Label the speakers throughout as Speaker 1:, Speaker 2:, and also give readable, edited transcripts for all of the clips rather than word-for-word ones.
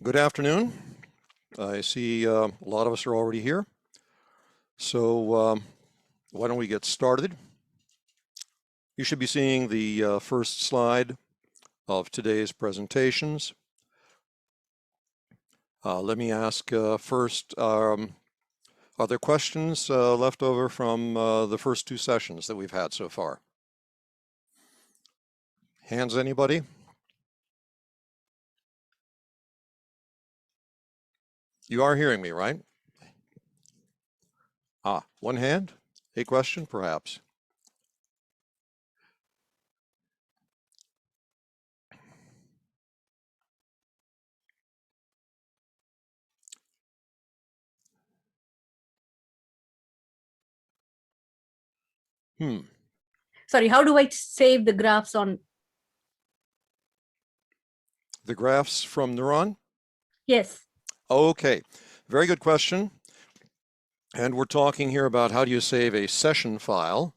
Speaker 1: Good afternoon. I see a lot of us are already here. So why don't we get started? You should be seeing the first slide of today's presentations. Let me ask first, are there questions left over from the first two sessions that we've had so far? Hands, anybody? You are hearing me, right? One hand, a question perhaps.
Speaker 2: Sorry, how do I save the graphs on?
Speaker 1: The graphs from Neuron?
Speaker 2: Yes.
Speaker 1: Okay, very good question. And we're talking here about how do you save a session file.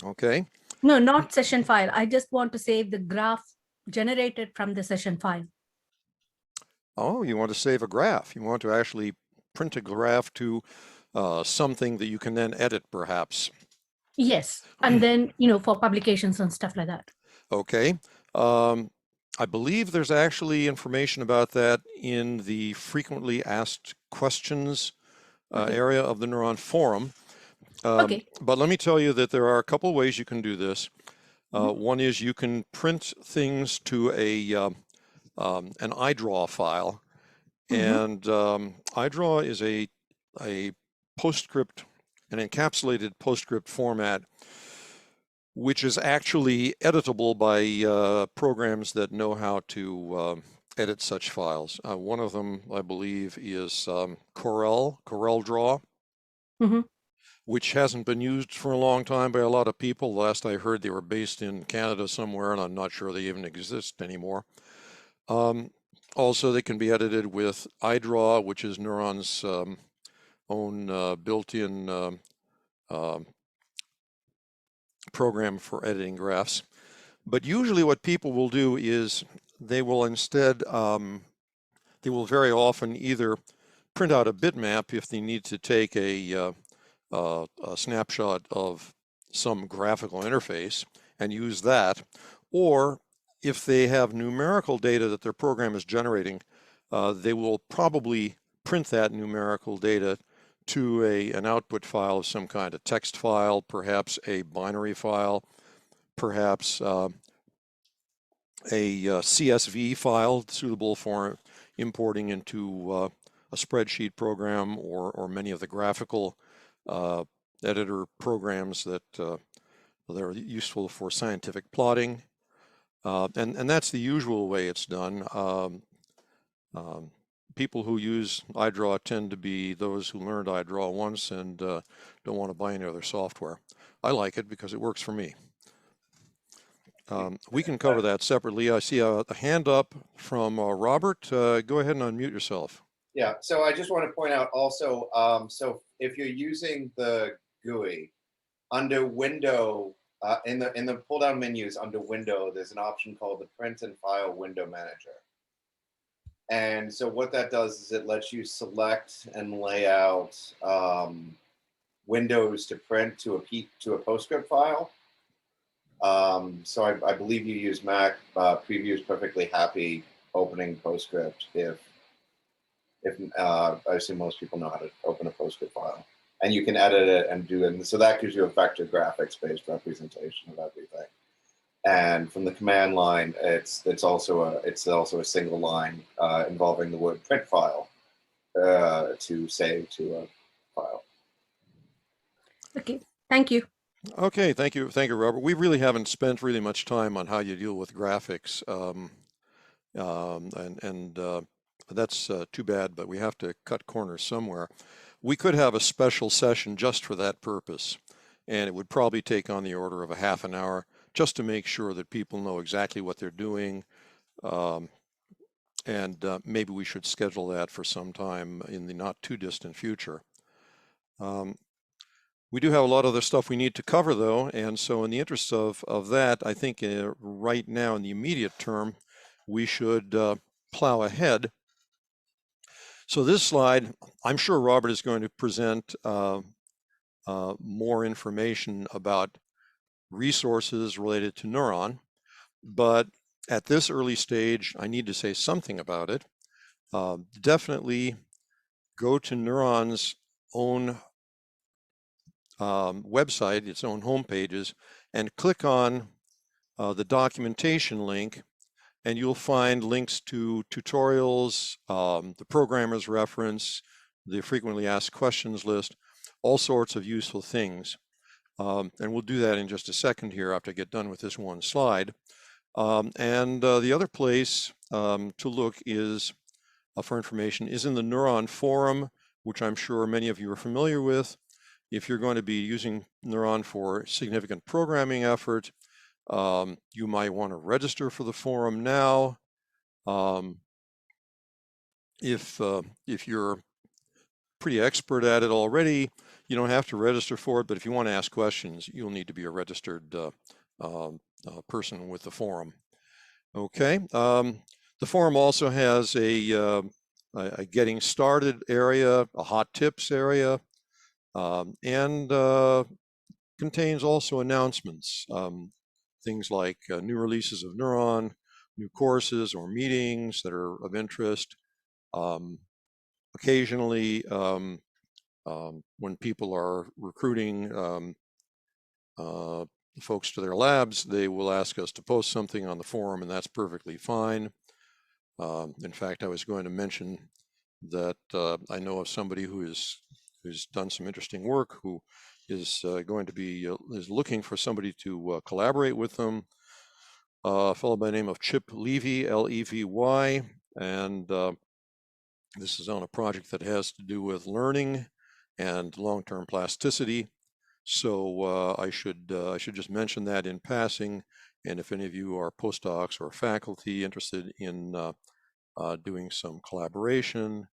Speaker 1: Okay.
Speaker 2: No, not session file. I just want to save the graph generated from the session file.
Speaker 1: Oh, you want to save a graph. You want to actually print a graph to something that you can then edit, perhaps.
Speaker 2: Yes. And then, for publications and stuff like that.
Speaker 1: Okay. I believe there's actually information about that in the frequently asked questions area of the Neuron Forum.
Speaker 2: Okay.
Speaker 1: But let me tell you that there are a couple ways you can do this. One is you can print things to an iDraw file, and iDraw is a PostScript, an encapsulated PostScript format, which is actually editable by programs that know how to edit such files. One of them, I believe, is CorelDRAW, which hasn't been used for a long time by a lot of people. Last I heard, they were based in Canada somewhere, and I'm not sure they even exist anymore. Also, they can be edited with iDraw, which is Neuron's own built-in program for editing graphs. But usually what people will do is they will instead, they will very often either print out a bitmap if they need to take a snapshot of some graphical interface and use that, or if they have numerical data that their program is generating, they will probably print that numerical data to an output file of some kind, a text file, perhaps a binary file, perhaps a CSV file suitable for importing into a spreadsheet program or many of the graphical editor programs that are useful for scientific plotting. And that's the usual way it's done. People who use iDraw tend to be those who learned iDraw once and don't want to buy any other software. I like it because it works for me. We can cover that separately. I see a hand up from Robert. Go ahead and unmute yourself.
Speaker 3: Yeah, so I just want to point out also, so if you're using the GUI, under Window, in the pull-down menus under Window, there's an option called the Print and File Window Manager. And so what that does is it lets you select and lay out windows to print to a PostScript file. So I believe you use Mac. Preview is perfectly happy opening PostScript if I assume most people know how to open a PostScript file, and you can edit it and do it. And so that gives you a vector graphics-based representation of everything. And from the command line, it's also a single line involving the word print file to save to a file.
Speaker 2: Okay, thank you.
Speaker 1: Okay, thank you, Robert. We really haven't spent really much time on how you deal with graphics, and that's too bad, but we have to cut corners somewhere. We could have a special session just for that purpose, and it would probably take on the order of a half an hour just to make sure that people know exactly what they're doing, and maybe we should schedule that for some time in the not too distant future. We do have a lot of other stuff we need to cover, though, and so in the interest of that, I think right now in the immediate term, we should plow ahead. So this slide, I'm sure Robert is going to present more information about resources related to Neuron, but at this early stage, I need to say something about it. Definitely go to Neuron's own website, its own home pages, and click on the documentation link, and you'll find links to tutorials, the programmer's reference, the frequently asked questions list, all sorts of useful things. And we'll do that in just a second here after I get done with this one slide. The other place to look is for information is in the Neuron Forum, which I'm sure many of you are familiar with. If you're going to be using Neuron for significant programming effort, you might want to register for the forum now. If you're pretty expert at it already, you don't have to register for it, but if you want to ask questions, you'll need to be a registered person with the forum. Okay. The forum also has a getting started area, a hot tips area, and contains also announcements, things like new releases of Neuron, new courses or meetings that are of interest. Occasionally, when people are recruiting folks to their labs, they will ask us to post something on the forum, and that's perfectly fine. In fact, I was going to mention that I know of somebody who's done some interesting work, who is going to be is looking for somebody to collaborate with them. A fellow by the name of Chip Levy, L-E-V-Y, and this is on a project that has to do with learning and long-term plasticity. So I should just mention that in passing. And if any of you are postdocs or faculty interested in doing some collaboration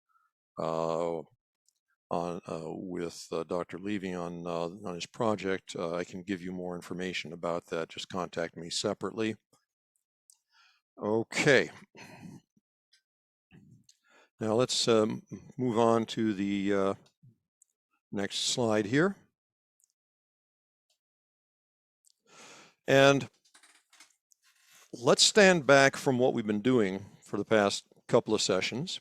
Speaker 1: with Dr. Levy on his project, I can give you more information about that. Just contact me separately. Okay. Now let's move on to the next slide here. And let's stand back from what we've been doing for the past couple of sessions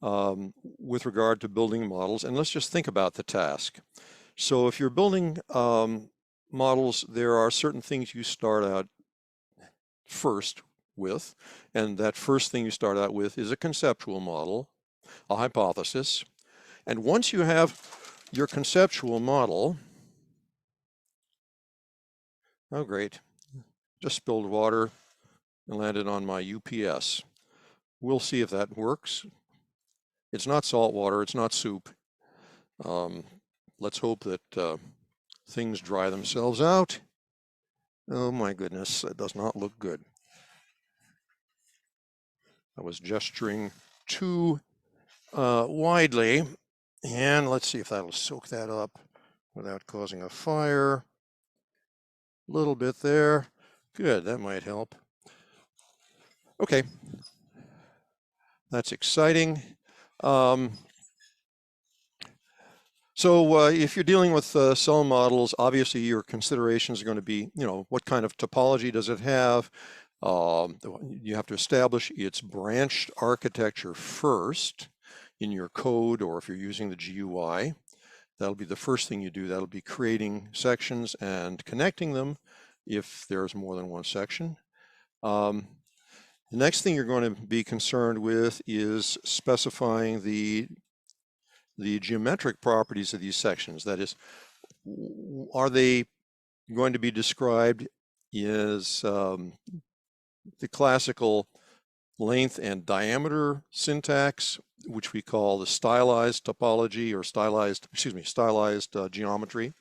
Speaker 1: with regard to building models, and let's just think about the task. So if you're building models, there are certain things you start out first with, and that first thing you start out with is a conceptual model, a hypothesis. And once you have your conceptual model, oh great, just spilled water and landed on my UPS. We'll see if that works. It's not salt water, it's not soup. Let's hope that things dry themselves out. Oh my goodness, that does not look good. I was gesturing too widely, and let's see if that'll soak that up without causing a fire. A little bit there. Good, that might help. Okay, that's exciting. So if you're dealing with cell models, obviously your considerations are going to be, what kind of topology does it have? You have to establish its branched architecture first in your code, or if you're using the GUI. That'll be the first thing you do. That'll be creating sections and connecting them if there's more than one section. The next thing you're going to be concerned with is specifying the geometric properties of these sections. That is, are they going to be described as the classical length and diameter syntax, which we call the stylized topology or stylized geometry.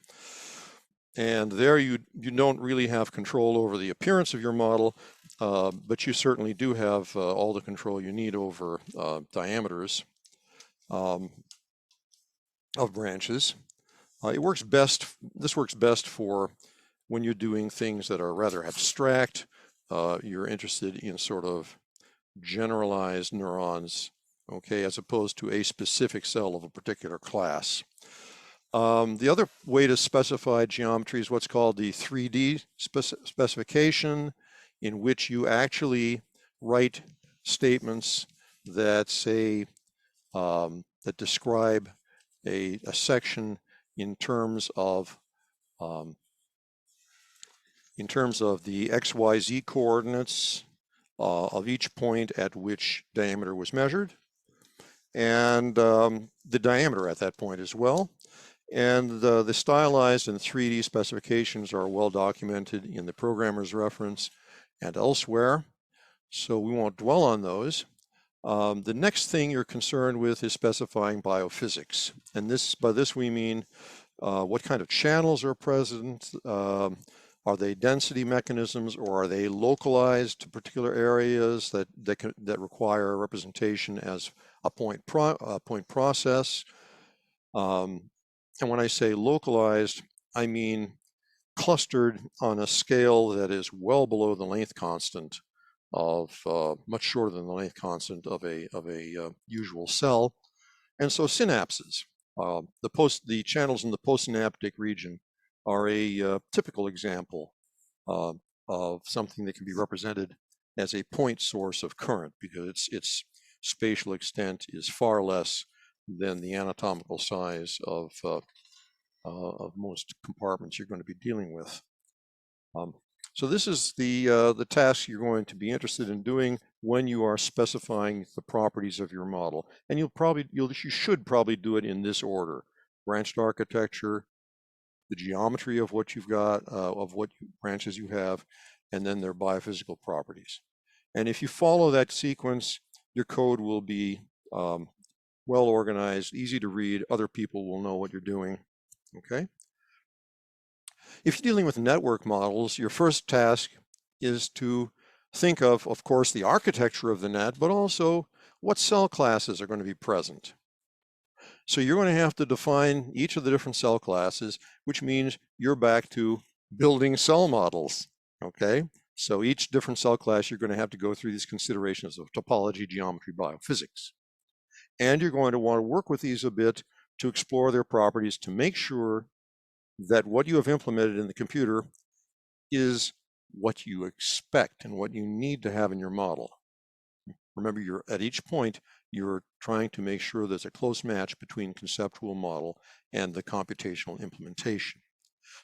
Speaker 1: And there you don't really have control over the appearance of your model, but you certainly do have all the control you need over diameters of branches. This works best for when you're doing things that are rather abstract. You're interested in sort of generalized neurons, okay, as opposed to a specific cell of a particular class. The other way to specify geometry is what's called the 3D specification, in which you actually write statements that say, that describe a section in terms of the XYZ coordinates of each point at which diameter was measured, and the diameter at that point as well. And the stylized and 3D specifications are well documented in the programmer's reference and elsewhere, so we won't dwell on those. The next thing you're concerned with is specifying biophysics. And by this we mean what kind of channels are present, are they density mechanisms, or are they localized to particular areas that require representation as a point process? And when I say localized, I mean clustered on a scale that is well below the length constant of much shorter than the length constant of a usual cell. And so synapses, the channels in the postsynaptic region are a typical example of something that can be represented as a point source of current, because its spatial extent is far less than the anatomical size of most compartments you're going to be dealing with. So this is the task you're going to be interested in doing when you are specifying the properties of your model, and you should probably do it in this order: branched architecture, the geometry of what you've got, of what branches you have, and then their biophysical properties. And if you follow that sequence, your code will be well organized, easy to read. Other people will know what you're doing. Okay. If you're dealing with network models, your first task is to think of course, the architecture of the net, but also what cell classes are going to be present. So you're going to have to define each of the different cell classes, which means you're back to building cell models. Okay. So each different cell class, you're going to have to go through these considerations of topology, geometry, biophysics. And you're going to want to work with these a bit to explore their properties to make sure that what you have implemented in the computer is what you expect and what you need to have in your model. Remember, at each point, you're trying to make sure there's a close match between conceptual model and the computational implementation.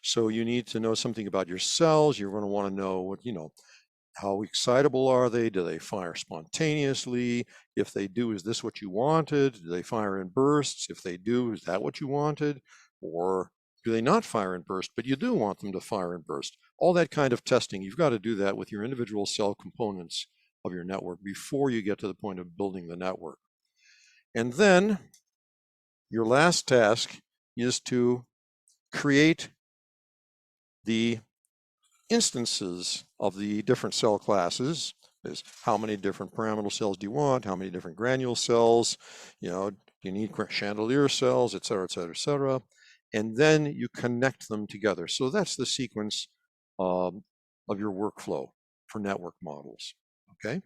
Speaker 1: So you need to know something about your cells. You're going to want to know how excitable are they? Do they fire spontaneously? If they do, is this what you wanted? Do they fire in bursts? If they do, is that what you wanted? Or do they not fire in burst, but you do want them to fire in burst? All that kind of testing, you've got to do that with your individual cell components of your network before you get to the point of building the network. And then your last task is to create the instances of the different cell classes. Is how many different pyramidal cells do you want? How many different granule cells? Do you need chandelier cells, et cetera, et cetera, et cetera. And then you connect them together. So that's the sequence of your workflow for network models. Okay.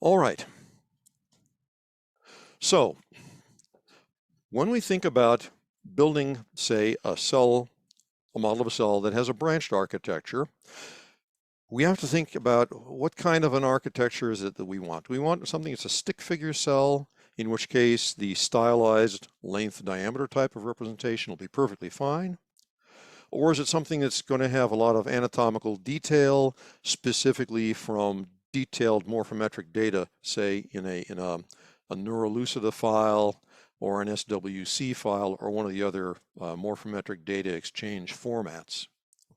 Speaker 1: All right. So when we think about building, say, a model of a cell that has a branched architecture, we have to think about what kind of an architecture is it that we want. We want something that's a stick figure cell, in which case the stylized length diameter type of representation will be perfectly fine. Or is it something that's going to have a lot of anatomical detail, specifically from detailed morphometric data, say in a Neurolucida file or an SWC file or one of the other morphometric data exchange formats?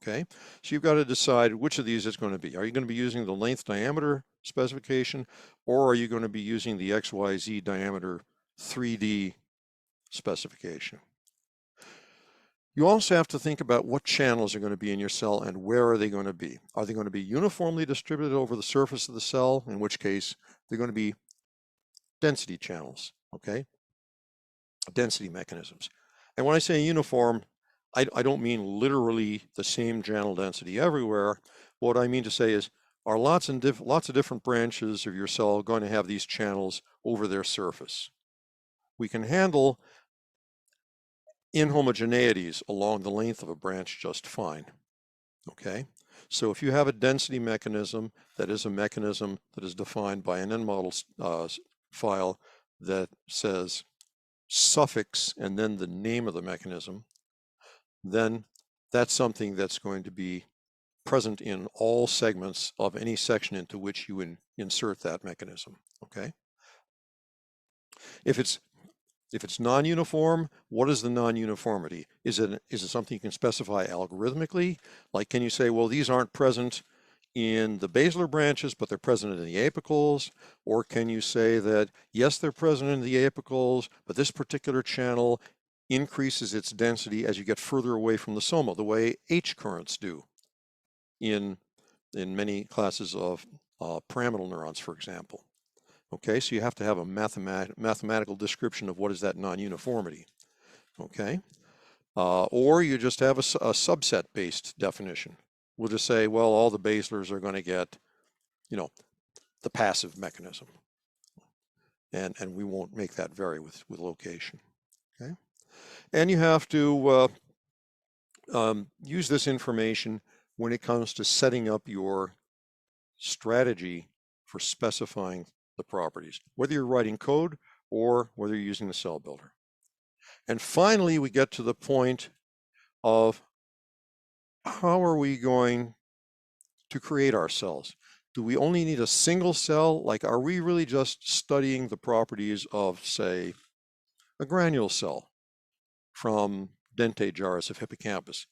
Speaker 1: Okay, so you've got to decide which of these it's going to be. Are you going to be using the length diameter specification, or are you going to be using the XYZ diameter 3D specification? You also have to think about what channels are going to be in your cell and where are they going to be. Are they going to be uniformly distributed over the surface of the cell, in which case they're going to be density channels, okay? Density mechanisms. And when I say uniform, I don't mean literally the same channel density everywhere. What I mean to say is are lots of different branches of your cell going to have these channels over their surface. We can handle inhomogeneities along the length of a branch just fine. Okay, so if you have a density mechanism that is a mechanism that is defined by an N-model file that says suffix and then the name of the mechanism, then that's something that's going to be present in all segments of any section into which you insert that mechanism. Okay, if it's non-uniform, what is the non-uniformity? Is it something you can specify algorithmically? Like, can you say, well, these aren't present in the basilar branches, but they're present in the apicals? Or can you say that, yes, they're present in the apicals, but this particular channel increases its density as you get further away from the soma, the way H currents do in many classes of pyramidal neurons, for example. Okay, so you have to have a mathematical description of what is that non-uniformity. Okay, or you just have a subset-based definition. We'll just say, well, all the basilars are going to get, you know, the passive mechanism, and we won't make that vary with location. Okay, and you have to use this information when it comes to setting up your strategy for specifying the properties, whether you're writing code or whether you're using the cell builder. And finally, we get to the point of how are we going to create our cells? Do we only need a single cell? Like, are we really just studying the properties of, say, a granule cell from dentate gyrus of hippocampus?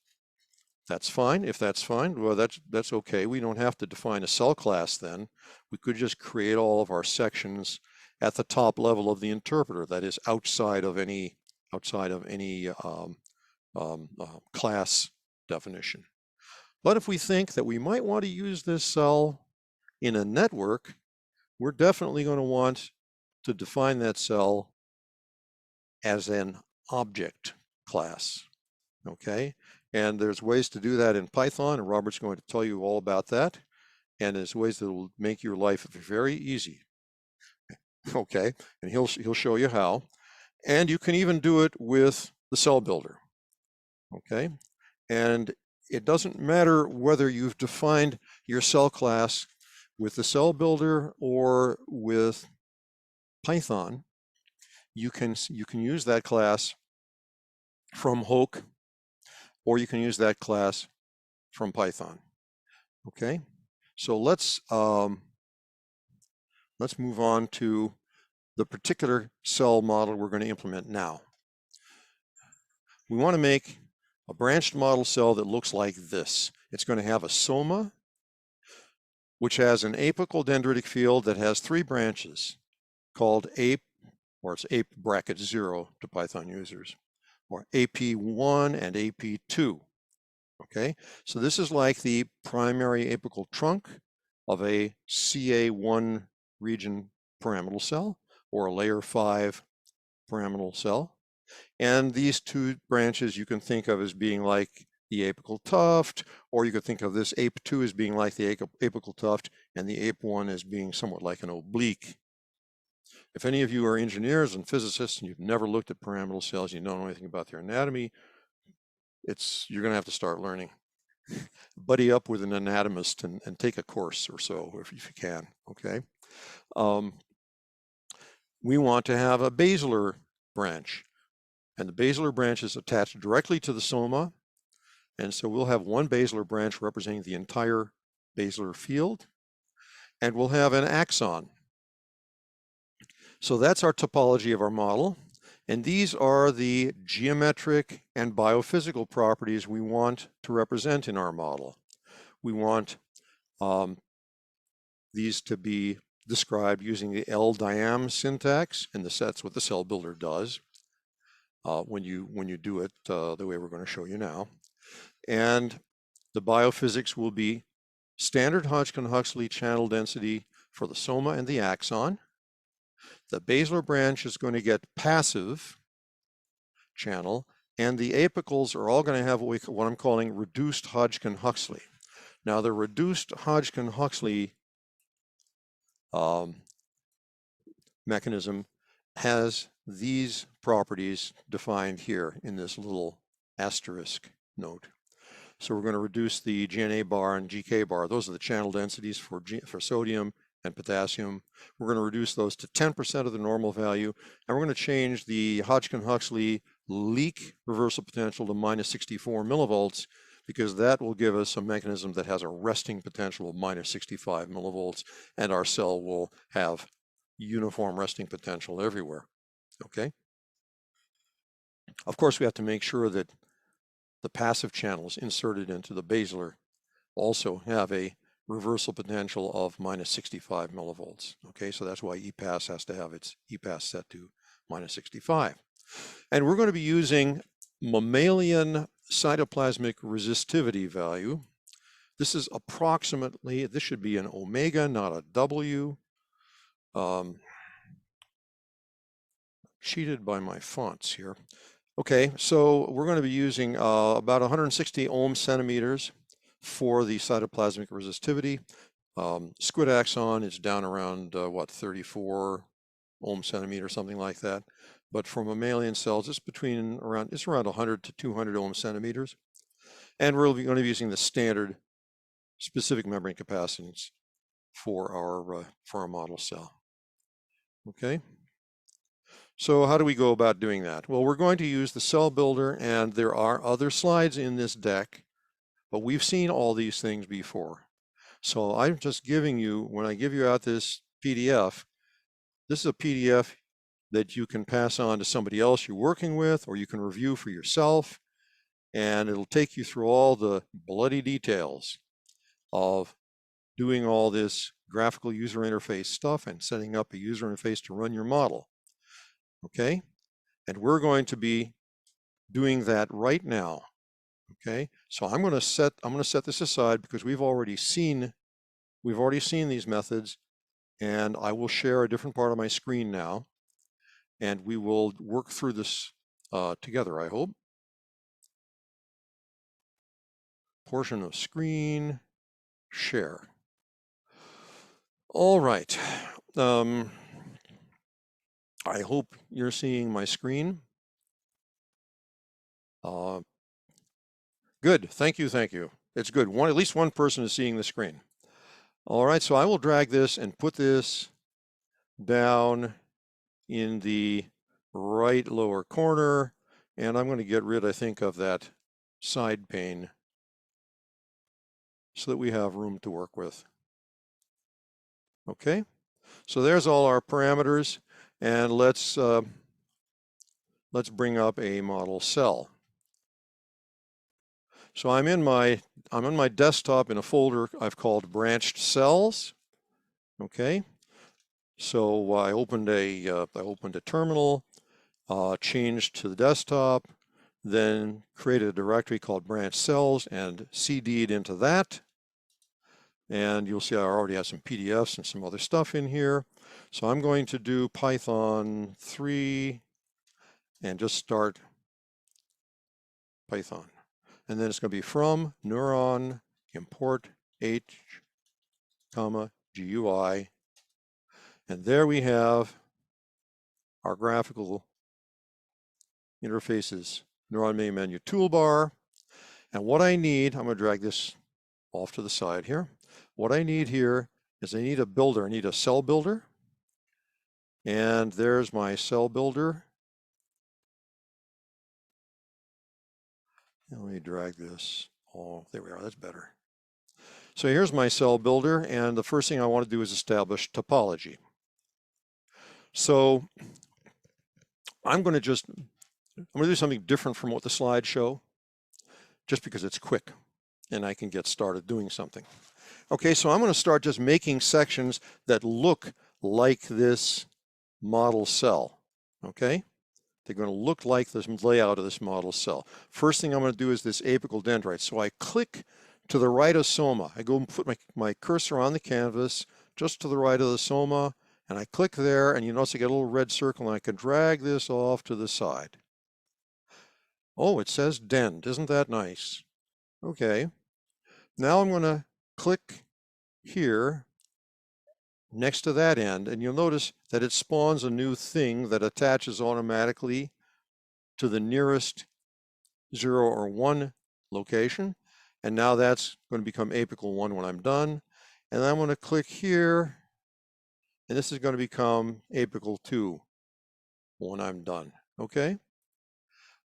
Speaker 1: That's fine. If that's fine, well, that's okay. We don't have to define a cell class then. We could just create all of our sections at the top level of the interpreter, that is outside of any class definition. But if we think that we might want to use this cell in a network, we're definitely going to want to define that cell as an object class. Okay, and there's ways to do that in Python, and Robert's going to tell you all about that. And there's ways that will make your life very easy. Okay, and he'll show you how. And you can even do it with the cell builder. Okay, and it doesn't matter whether you've defined your cell class with the cell builder or with Python. You can use that class from Hoke, or you can use that class from Python. Okay, so let's move on to the particular cell model we're going to implement now. We want to make a branched model cell that looks like this. It's going to have a soma, which has an apical dendritic field that has 3 branches called ape, or it's ape bracket 0 to Python users, or AP1 and AP2. Okay, so this is like the primary apical trunk of a CA1 region pyramidal cell, or a layer 5 pyramidal cell. And these 2 branches you can think of as being like the apical tuft, or you could think of this ape2 as being like the apical tuft, and the ape1 as being somewhat like an oblique. If any of you are engineers and physicists and you've never looked at pyramidal cells, you don't know anything about their anatomy, you're going to have to start learning. Buddy up with an anatomist and take a course or so if you can. Okay. We want to have a basilar branch, and the basilar branch is attached directly to the soma, and so we'll have one basilar branch representing the entire basilar field, and we'll have an axon. So that's our topology of our model, and these are the geometric and biophysical properties we want to represent in our model. We want these to be described using the LDIAM syntax, and that's what the cell builder does when you do it the way we're going to show you now. And the biophysics will be standard Hodgkin-Huxley channel density for the soma and the axon. The basilar branch is going to get passive channel, and the apicals are all going to have what I'm calling reduced Hodgkin-Huxley. Now the reduced Hodgkin-Huxley mechanism has these properties defined here in this little asterisk note. So we're going to reduce the GNA bar and GK bar. Those are the channel densities for sodium and potassium. We're going to reduce those to 10% of the normal value, and we're going to change the Hodgkin-Huxley leak reversal potential to minus 64 millivolts, because that will give us a mechanism that has a resting potential of minus 65 millivolts, and our cell will have uniform resting potential everywhere. Okay? Of course, we have to make sure that the passive channels inserted into the basilar also have a reversal potential of minus 65 millivolts. Okay, so that's why EPAS has to have its EPAS set to minus 65. And we're going to be using mammalian cytoplasmic resistivity value. This is approximately, this should be an omega, not a W. Cheated by my fonts here. Okay, so we're going to be using about 160 ohm centimeters for the cytoplasmic resistivity. Squid axon is down around, 34 ohm centimeters, something like that. But for mammalian cells, it's around 100 to 200 ohm centimeters. And we're going to be using the standard specific membrane capacitance for our model cell. Okay. So how do we go about doing that? Well, we're going to use the cell builder, and there are other slides in this deck, but we've seen all these things before. So I'm just giving you, when I give you out this PDF, this is a PDF that you can pass on to somebody else you're working with, or you can review for yourself, and it'll take you through all the bloody details of doing all this graphical user interface stuff and setting up a user interface to run your model. Okay, and we're going to be doing that right now. Okay, so I'm going to set this aside because we've already seen these methods, and I will share a different part of my screen now, and we will work through this together, I hope. Portion of screen, share. All right. I hope you're seeing my screen. Good, thank you. It's good. At least one person is seeing the screen. All right, so I will drag this and put this down in the right lower corner, and I'm going to get rid, I think, of that side pane so that we have room to work with. Okay, so there's all our parameters, and let's bring up a model cell. So I'm in my desktop in a folder I've called branched cells. Okay, so I opened a terminal, changed to the desktop, then created a directory called branch cells and CD'd into that. And you'll see I already have some PDFs and some other stuff in here. So I'm going to do Python 3 and just start Python. And then it's going to be from neuron import h, GUI. And there we have our graphical interfaces, neuron main menu toolbar. And what I need, I'm going to drag this off to the side here. What I need here is I need a builder. I need a cell builder. And there's my cell builder. And let me drag this. Oh, there we are. That's better. So here's my cell builder. And the first thing I want to do is establish topology. So I'm going to do something different from what the slides show, just because it's quick and I can get started doing something. Okay, so I'm going to start just making sections that look like this model cell. Okay, they're going to look like this layout of this model cell. First thing I'm going to do is this apical dendrite. So I click to the right of Soma. I go and put my cursor on the canvas just to the right of the Soma, and I click there, and you notice I get a little red circle, and I can drag this off to the side. Oh, it says dend. Isn't that nice? Okay. Now I'm going to click here next to that end, and you'll notice that it spawns a new thing that attaches automatically to the nearest 0 or 1 location. And now that's going to become apical 1 when I'm done. And I'm going to click here, and this is going to become apical 2 when I'm done. Okay?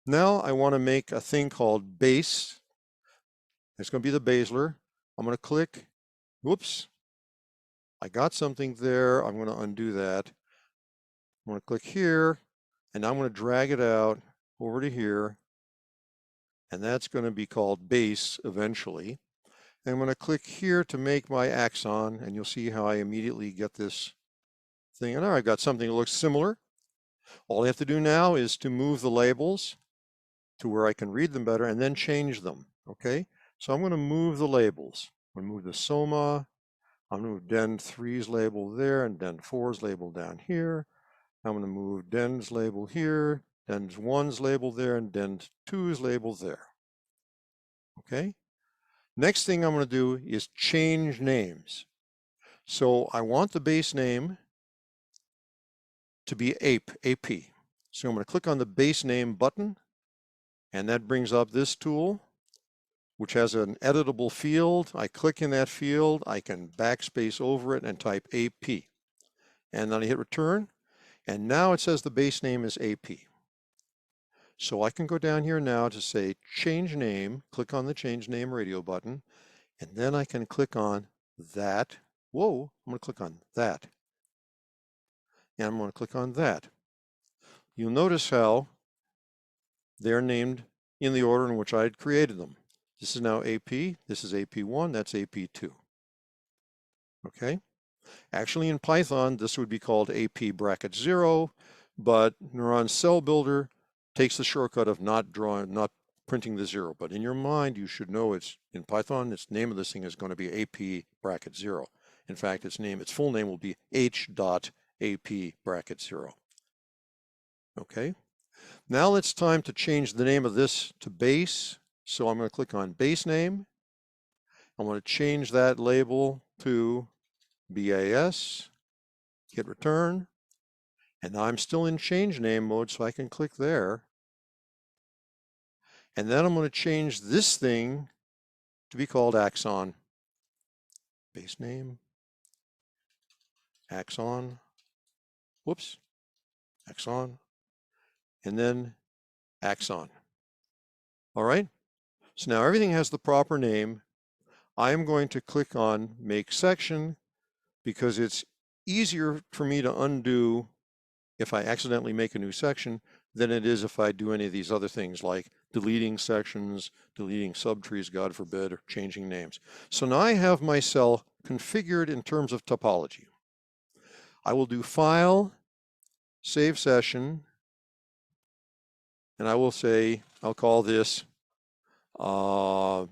Speaker 1: Now I want to make a thing called base. It's going to be the Basilar. I'm going to click, whoops, I got something there. I'm going to undo that. I'm going to click here, and I'm going to drag it out over to here, and that's going to be called base eventually. And I'm going to click here to make my axon, and you'll see how I immediately get this thing. And now I've got something that looks similar. All I have to do now is to move the labels to where I can read them better and then change them. Okay, so I'm going to move the labels. I'm going to move the Soma. I'm going to move Den 3's label there and Den 4's label down here. I'm going to move Den's label here, Den 1's label there, and Den 2's label there. Okay. Next thing I'm going to do is change names. So I want the base name to be AP. So I'm going to click on the base name button, and that brings up this tool, which has an editable field. I click in that field, I can backspace over it and type AP. And then I hit return, and now it says the base name is AP. So I can go down here now to say change name, click on the change name radio button, and then I can click on that. Whoa, I'm going to click on that. And I'm going to click on that. You'll notice how they're named in the order in which I had created them. This is now AP, this is AP1, that's AP2. Okay? Actually in Python, this would be called AP bracket 0, but Neuron Cell Builder takes the shortcut of not printing the 0. But in your mind, you should know it's in Python, its name of this thing is going to be AP bracket 0. In fact, its full name will be h.AP bracket 0. Okay? Now it's time to change the name of this to base. So I'm going to click on base name. I want to change that label to BAS, hit return, and now I'm still in change name mode, so I can click there. And then I'm going to change this thing to be called axon. Base name, axon, whoops, axon, and then axon. All right, so now everything has the proper name. I'm going to click on make section because it's easier for me to undo if I accidentally make a new section than it is if I do any of these other things like deleting sections, deleting subtrees, God forbid, or changing names. So now I have my cell configured in terms of topology. I will do File, Save Session, and I will say, I'll call this bcell.ses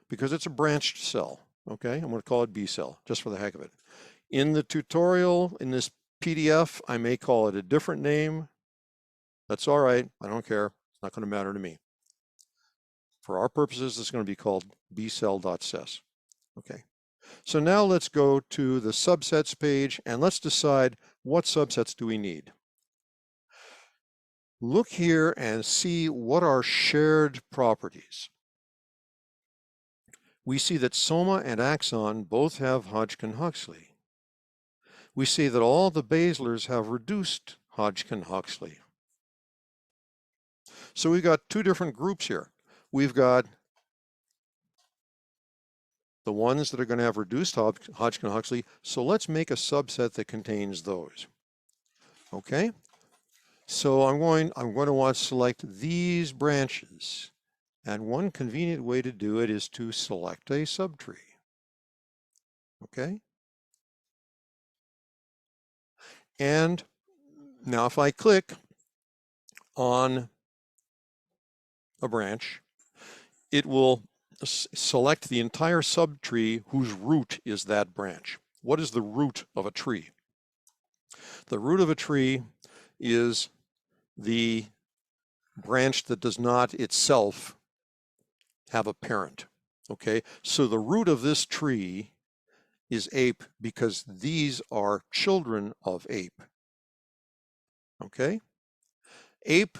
Speaker 1: because it's a branched cell. Okay, I'm going to call it bcell just for the heck of it. In the tutorial, in this PDF, I may call it a different name. That's all right. I don't care. It's not going to matter to me. For our purposes, it's going to be called bcell.ses. Okay. So now let's go to the subsets page and let's decide what subsets do we need. Look here and see what are shared properties. We see that Soma and Axon both have Hodgkin-Huxley. We see that all the Basilars have reduced Hodgkin-Huxley. So we've got two different groups here. We've got the ones that are going to have reduced Hodgkin-Huxley. So let's make a subset that contains those. Okay. So I'm going to want to select these branches. And one convenient way to do it is to select a subtree. Okay. And now if I click on a branch, it will select the entire subtree whose root is that branch. What is the root of a tree? The root of a tree is the branch that does not itself have a parent. Okay, so the root of this tree is ape because these are children of ape. Okay, ape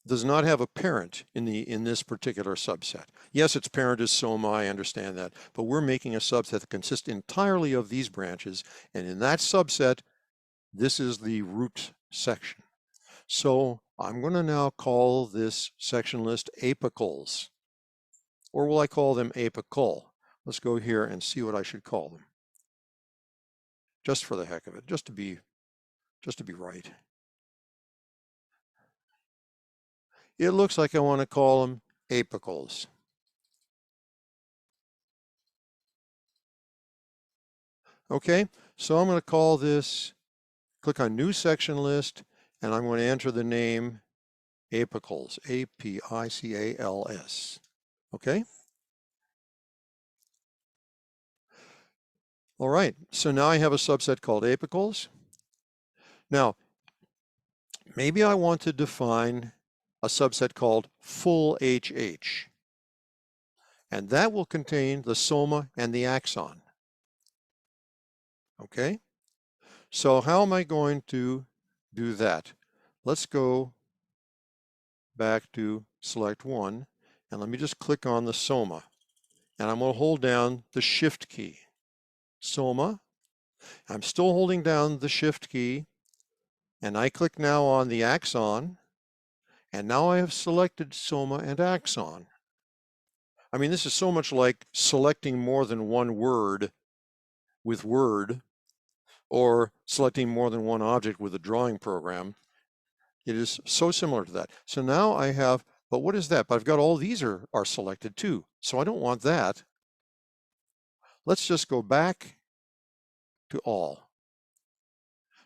Speaker 1: does not have a parent in this particular subset. Yes, its parent is Soma, I understand that, but we're making a subset that consists entirely of these branches, and in that subset, this is the root section. So I'm going to now call this section list apicals, or will I call them apical? Let's go here and see what I should call them, just for the heck of it, just to be right. It looks like I want to call them apicals. Okay, so I'm going to call this, click on New Section List, and I'm going to enter the name apicals, A-P-I-C-A-L-S. Okay? All right, so now I have a subset called apicals. Now, maybe I want to define a subset called full HH, and that will contain the soma and the axon. Okay, so how am I going to do that? Let's go back to select one, and let me just click on the soma, and I'm going to hold down the shift key. Soma, I'm still holding down the shift key, and I click now on the axon, and now I have selected soma and axon. I mean, this is so much like selecting more than one word with Word, or selecting more than one object with a drawing program. It is so similar to that. So now I have, but what is that? But I've got all these are selected too. So I don't want that. Let's just go back to all.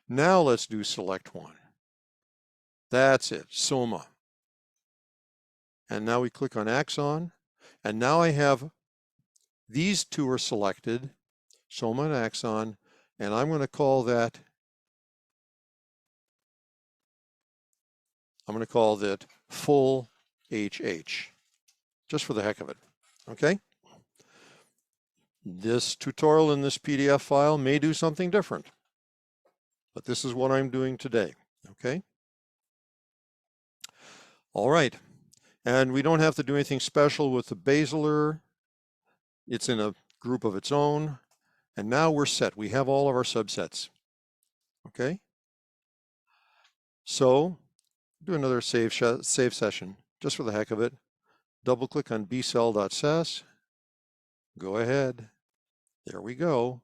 Speaker 1: Now let's do select one. That's it, Soma. And now we click on axon. And now I have these two are selected, Soma and axon, and I'm going to call that, I'm going to call that full HH, just for the heck of it, okay? This tutorial in this PDF file may do something different, but this is what I'm doing today, okay? All right, and we don't have to do anything special with the basilar. It's in a group of its own, and now we're set. We have all of our subsets, okay? So, do another save session, just for the heck of it. Double click on bcell.sas. Go ahead. There we go.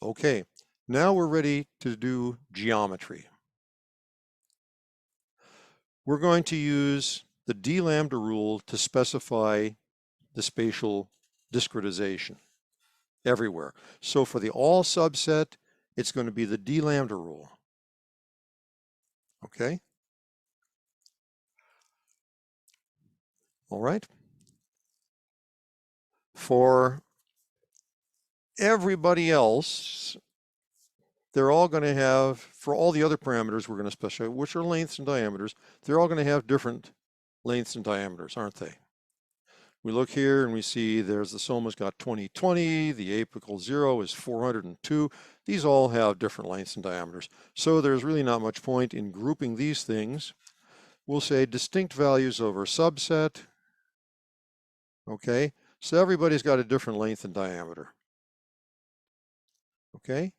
Speaker 1: Okay, now we're ready to do geometry. We're going to use the d lambda rule to specify the spatial discretization everywhere. So for the all subset, it's going to be the d lambda rule. Okay? All right. For everybody else, they're all going to have, for all the other parameters we're going to specify, which are lengths and diameters, they're all going to have different lengths and diameters, aren't they? We look here and we see there's the Soma's got 2020, the apical 0 is 402. These all have different lengths and diameters. So there's really not much point in grouping these things. We'll say distinct values over subset. Okay, so everybody's got a different length and diameter. Okay,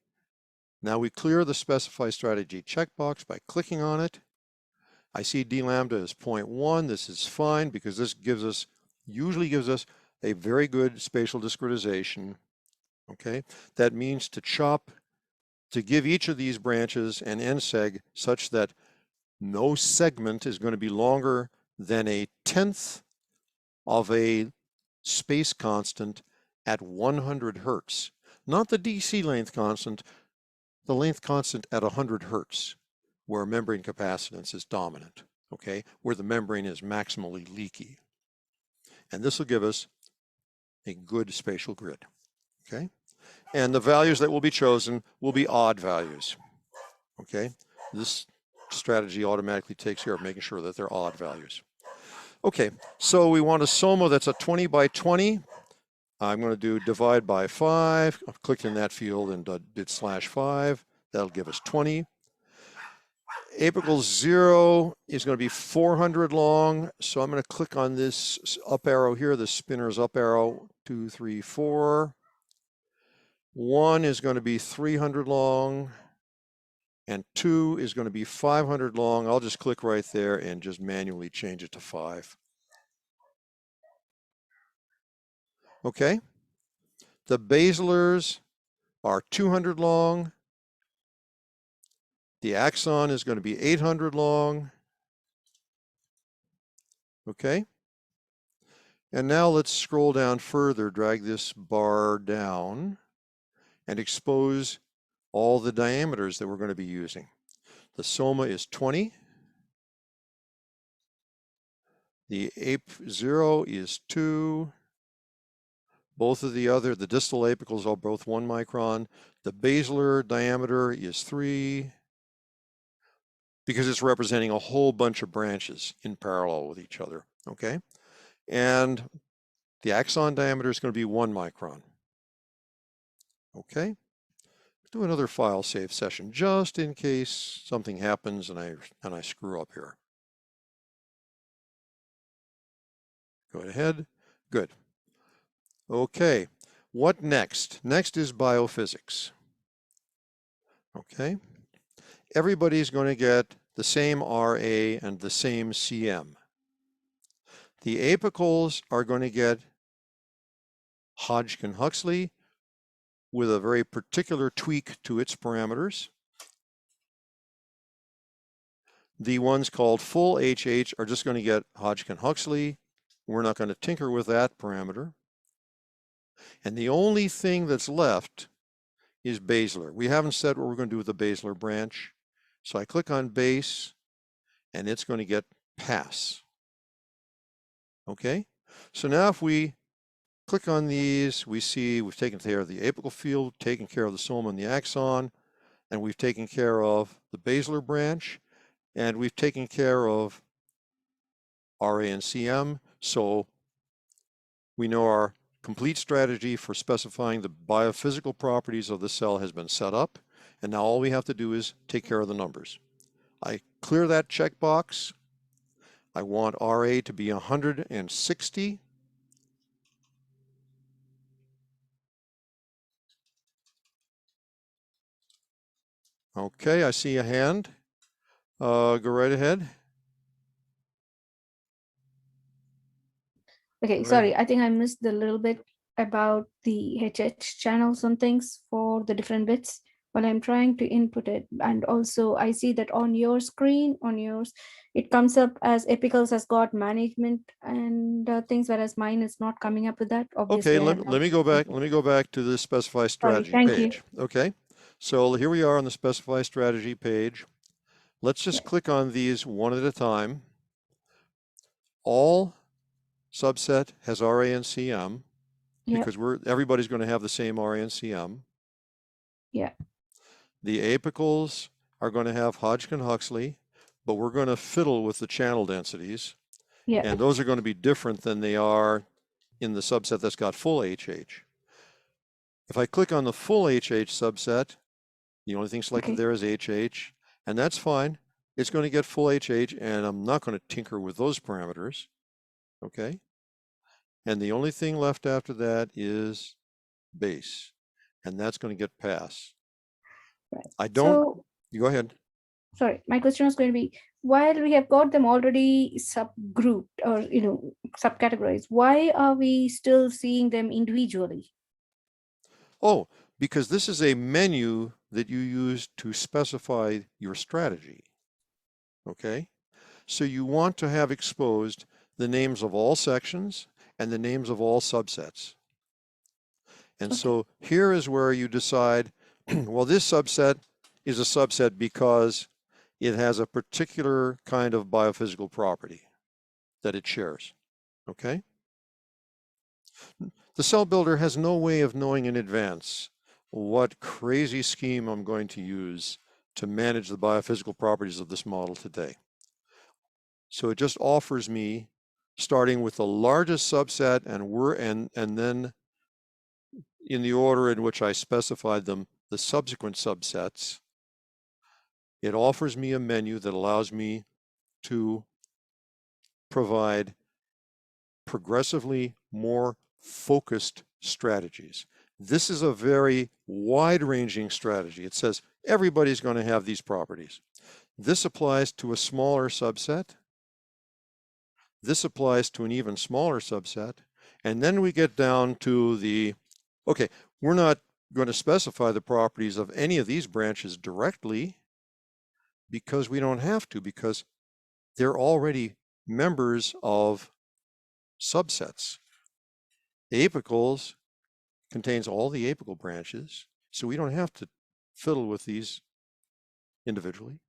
Speaker 1: now we clear the specify strategy checkbox by clicking on it. I see d lambda is 0.1. This is fine because this usually gives us a very good spatial discretization. Okay, that means to give each of these branches an nseg such that no segment is going to be longer than 1/10 of a space constant at 100 hertz. Not the DC length constant, the length constant at 100 hertz, where membrane capacitance is dominant, okay, where the membrane is maximally leaky. And this will give us a good spatial grid, okay? And the values that will be chosen will be odd values, okay? This strategy automatically takes care of making sure that they're odd values. Okay, so we want a Soma that's a 20 by 20. I'm going to do divide by 5. I've clicked in that field and did /5. That'll give us 20. Apical 0 is going to be 400 long. So I'm going to click on this up arrow here, the spinner's up arrow, 2, 3, 4. 1 is going to be 300 long. And 2 is going to be 500 long. I'll just click right there and just manually change it to 5. Okay. The basilars are 200 long. The axon is going to be 800 long. Okay. And now let's scroll down further, drag this bar down, and expose all the diameters that we're going to be using. The Soma is 20. The Ape 0 is 2. Both of the distal apicals are both 1 micron. The basilar diameter is 3, because it's representing a whole bunch of branches in parallel with each other, okay? And the axon diameter is going to be 1 micron. Okay, do another file save session just in case something happens and I screw up here. Go ahead. Good. Okay, what next? Next is biophysics. Okay, everybody's going to get the same RA and the same CM. The apicals are going to get Hodgkin-Huxley with a very particular tweak to its parameters. The ones called full HH are just going to get Hodgkin-Huxley. We're not going to tinker with that parameter. And the only thing that's left is basilar. We haven't said what we're going to do with the basilar branch. So I click on base and it's going to get pass. Okay, so now if we click on these, we see we've taken care of the apical field, taken care of the Soma and the axon, and we've taken care of the basilar branch, and we've taken care of RA and CM. So we know our complete strategy for specifying the biophysical properties of the cell has been set up, and now all we have to do is take care of the numbers. I clear that checkbox. I want RA to be 160. Okay, I see a hand. Go right ahead.
Speaker 4: Okay,
Speaker 1: Right.
Speaker 4: sorry, I think I missed a little bit about the HH channels and things for the different bits when I'm trying to input it. And also I see that on your screen, it comes up as apicals has got management and things, whereas mine is not coming up with that. Obviously,
Speaker 1: Okay, let me go back. Let me go back to the specify strategy
Speaker 4: thank you.
Speaker 1: page. Okay, so here we are on the specify strategy page. Let's just
Speaker 4: Yeah.
Speaker 1: click on these one at a time. All subset has RA and CM
Speaker 4: Yeah.
Speaker 1: because everybody's going to have the same RA and CM.
Speaker 4: Yeah.
Speaker 1: The apicals are going to have Hodgkin-Huxley, but we're going to fiddle with the channel densities.
Speaker 4: Yeah.
Speaker 1: And those are going to be different than they are in the subset that's got full HH. If I click on the full HH subset, the only thing selected
Speaker 4: Okay.
Speaker 1: there is HH, and that's fine. It's going to get full HH, and I'm not going to tinker with those parameters. Okay. And the only thing left after that is base, and that's going to get pass.
Speaker 4: Right.
Speaker 1: I don't,
Speaker 4: So,
Speaker 1: you go ahead.
Speaker 4: sorry, my question was going to be, while we have got them already subgrouped or, subcategorized, why are we still seeing them individually?
Speaker 1: Oh, because this is a menu that you use to specify your strategy. Okay. So you want to have exposed the names of all sections and the names of all subsets. And
Speaker 4: Okay.
Speaker 1: so here is where you decide, well, this subset is a subset because it has a particular kind of biophysical property that it shares, okay? The cell builder has no way of knowing in advance what crazy scheme I'm going to use to manage the biophysical properties of this model today. So it just offers me starting with the largest subset and then in the order in which I specified them, the subsequent subsets. It offers me a menu that allows me to provide progressively more focused strategies. This is a very wide-ranging strategy. It says everybody's going to have these properties. This applies to a smaller subset. This applies to an even smaller subset. And then we get down to the, okay, we're not going to specify the properties of any of these branches directly because we don't have to, because they're already members of subsets. The apicals contains all the apical branches, so we don't have to fiddle with these individually.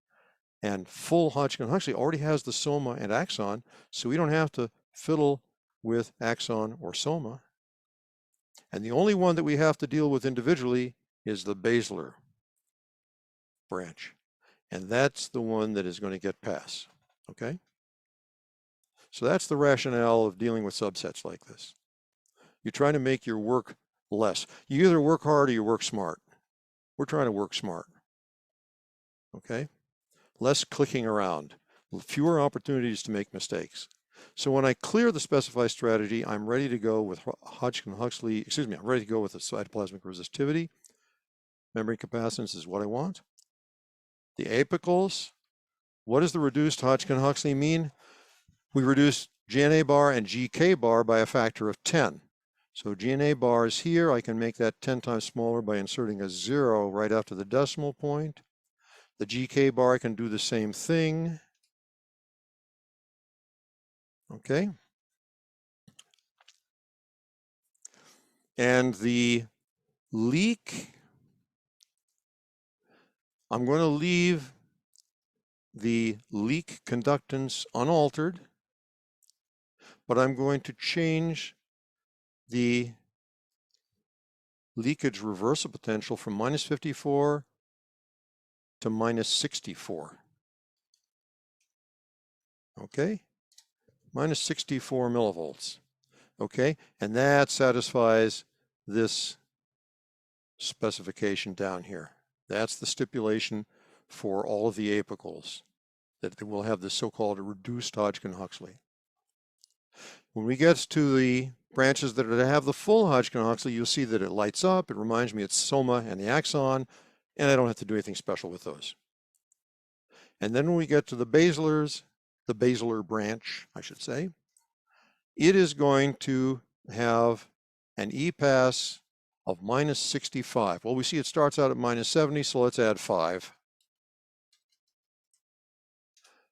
Speaker 1: And full Hodgkin-Huxley already has the soma and axon, so we don't have to fiddle with axon or soma. And the only one that we have to deal with individually is the basilar branch. And that's the one that is going to get pass, okay? So that's the rationale of dealing with subsets like this. You're trying to make your work less. You either work hard or you work smart. We're trying to work smart, okay? Less clicking around, fewer opportunities to make mistakes. So when I clear the specified strategy, I'm ready to go with Hodgkin-Huxley, excuse me, I'm ready to go with the cytoplasmic resistivity. Membrane capacitance is what I want. The apicals, what does the reduced Hodgkin-Huxley mean? We reduce GNA bar and GK bar by a factor of 10. So GNA bar is here. I can make that 10 times smaller by inserting a 0 right after the decimal point. The GK bar, I can do the same thing. Okay. And the leak, I'm going to leave the leak conductance unaltered, but I'm going to change the leakage reversal potential from -54 to -64. Okay, -64 millivolts. Okay, and that satisfies this specification down here. That's the stipulation for all of the apicals, that they will have this so-called reduced Hodgkin-Huxley. When we get to the branches that have the full Hodgkin-Huxley, you'll see that it lights up. It reminds me it's soma and the axon, and I don't have to do anything special with those. And then when we get to the basilars, the basilar branch, I should say, it is going to have an EPAS of -65. Well, we see it starts out at -70, so let's add 5.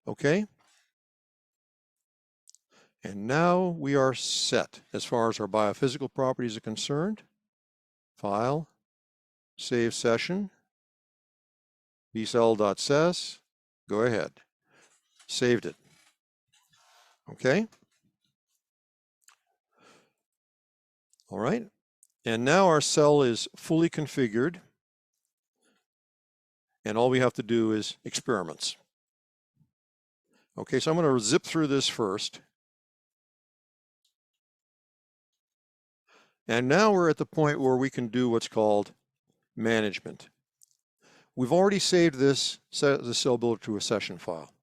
Speaker 1: Okay? And now we are set as far as our biophysical properties are concerned. File, save session, bcell.ses, go ahead. Saved it. Okay? All right. And now our cell is fully configured. And all we have to do is experiments. Okay, so I'm going to zip through this first. And now we're at the point where we can do what's called management. We've already saved the cell builder to a session file.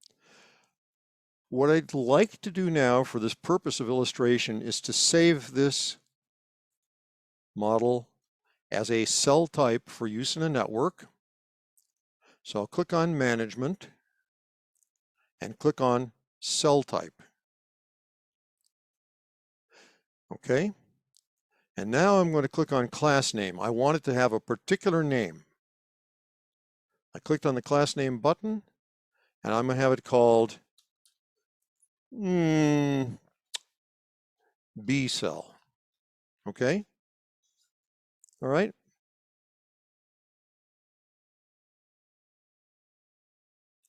Speaker 1: What I'd like to do now for this purpose of illustration is to save this model as a cell type for use in a network. So I'll click on Management and click on Cell Type. Okay. And now I'm going to click on Class Name. I want it to have a particular name. I clicked on the Class Name button, and I'm going to have it called B cell. Okay? All right?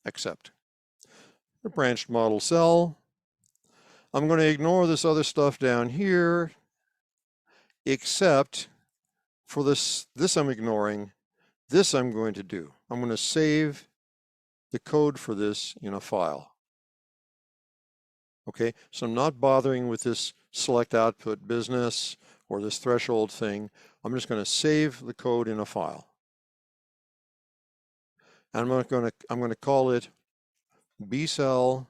Speaker 1: Accept. The branched model cell. I'm going to ignore this other stuff down here, except for this I'm ignoring. This I'm going to do. I'm going to save the code for this in a file. Okay, so I'm not bothering with this select output business or this threshold thing. I'm just going to save the code in a file. And I'm going to call it bcell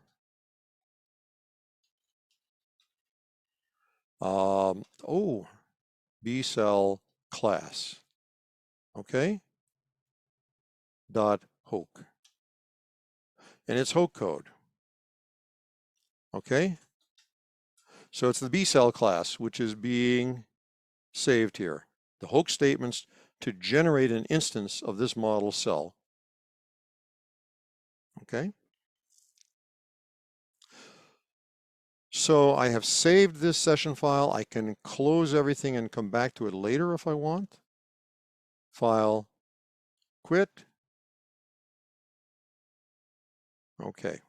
Speaker 1: bcell class. Okay, dot hoke. And it's hoke code. Okay, so it's the bcell class which is being saved here. The hoke statements to generate an instance of this model cell. Okay. So I have saved this session file. I can close everything and come back to it later if I want. File, quit. Okay.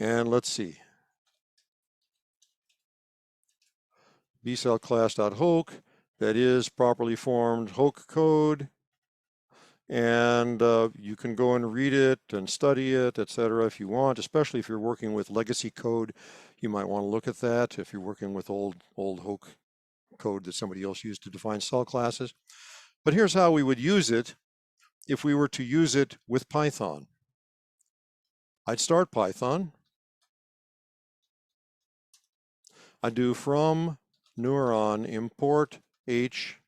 Speaker 1: And let's see. bcell class.hoke, that is properly formed hoke code. And you can go and read it and study it, etc. if you want, especially if you're working with legacy code. You might want to look at that if you're working with old hoke code that somebody else used to define cell classes. But here's how we would use it if we were to use it with Python. I'd start Python. I'd do from Neuron import H.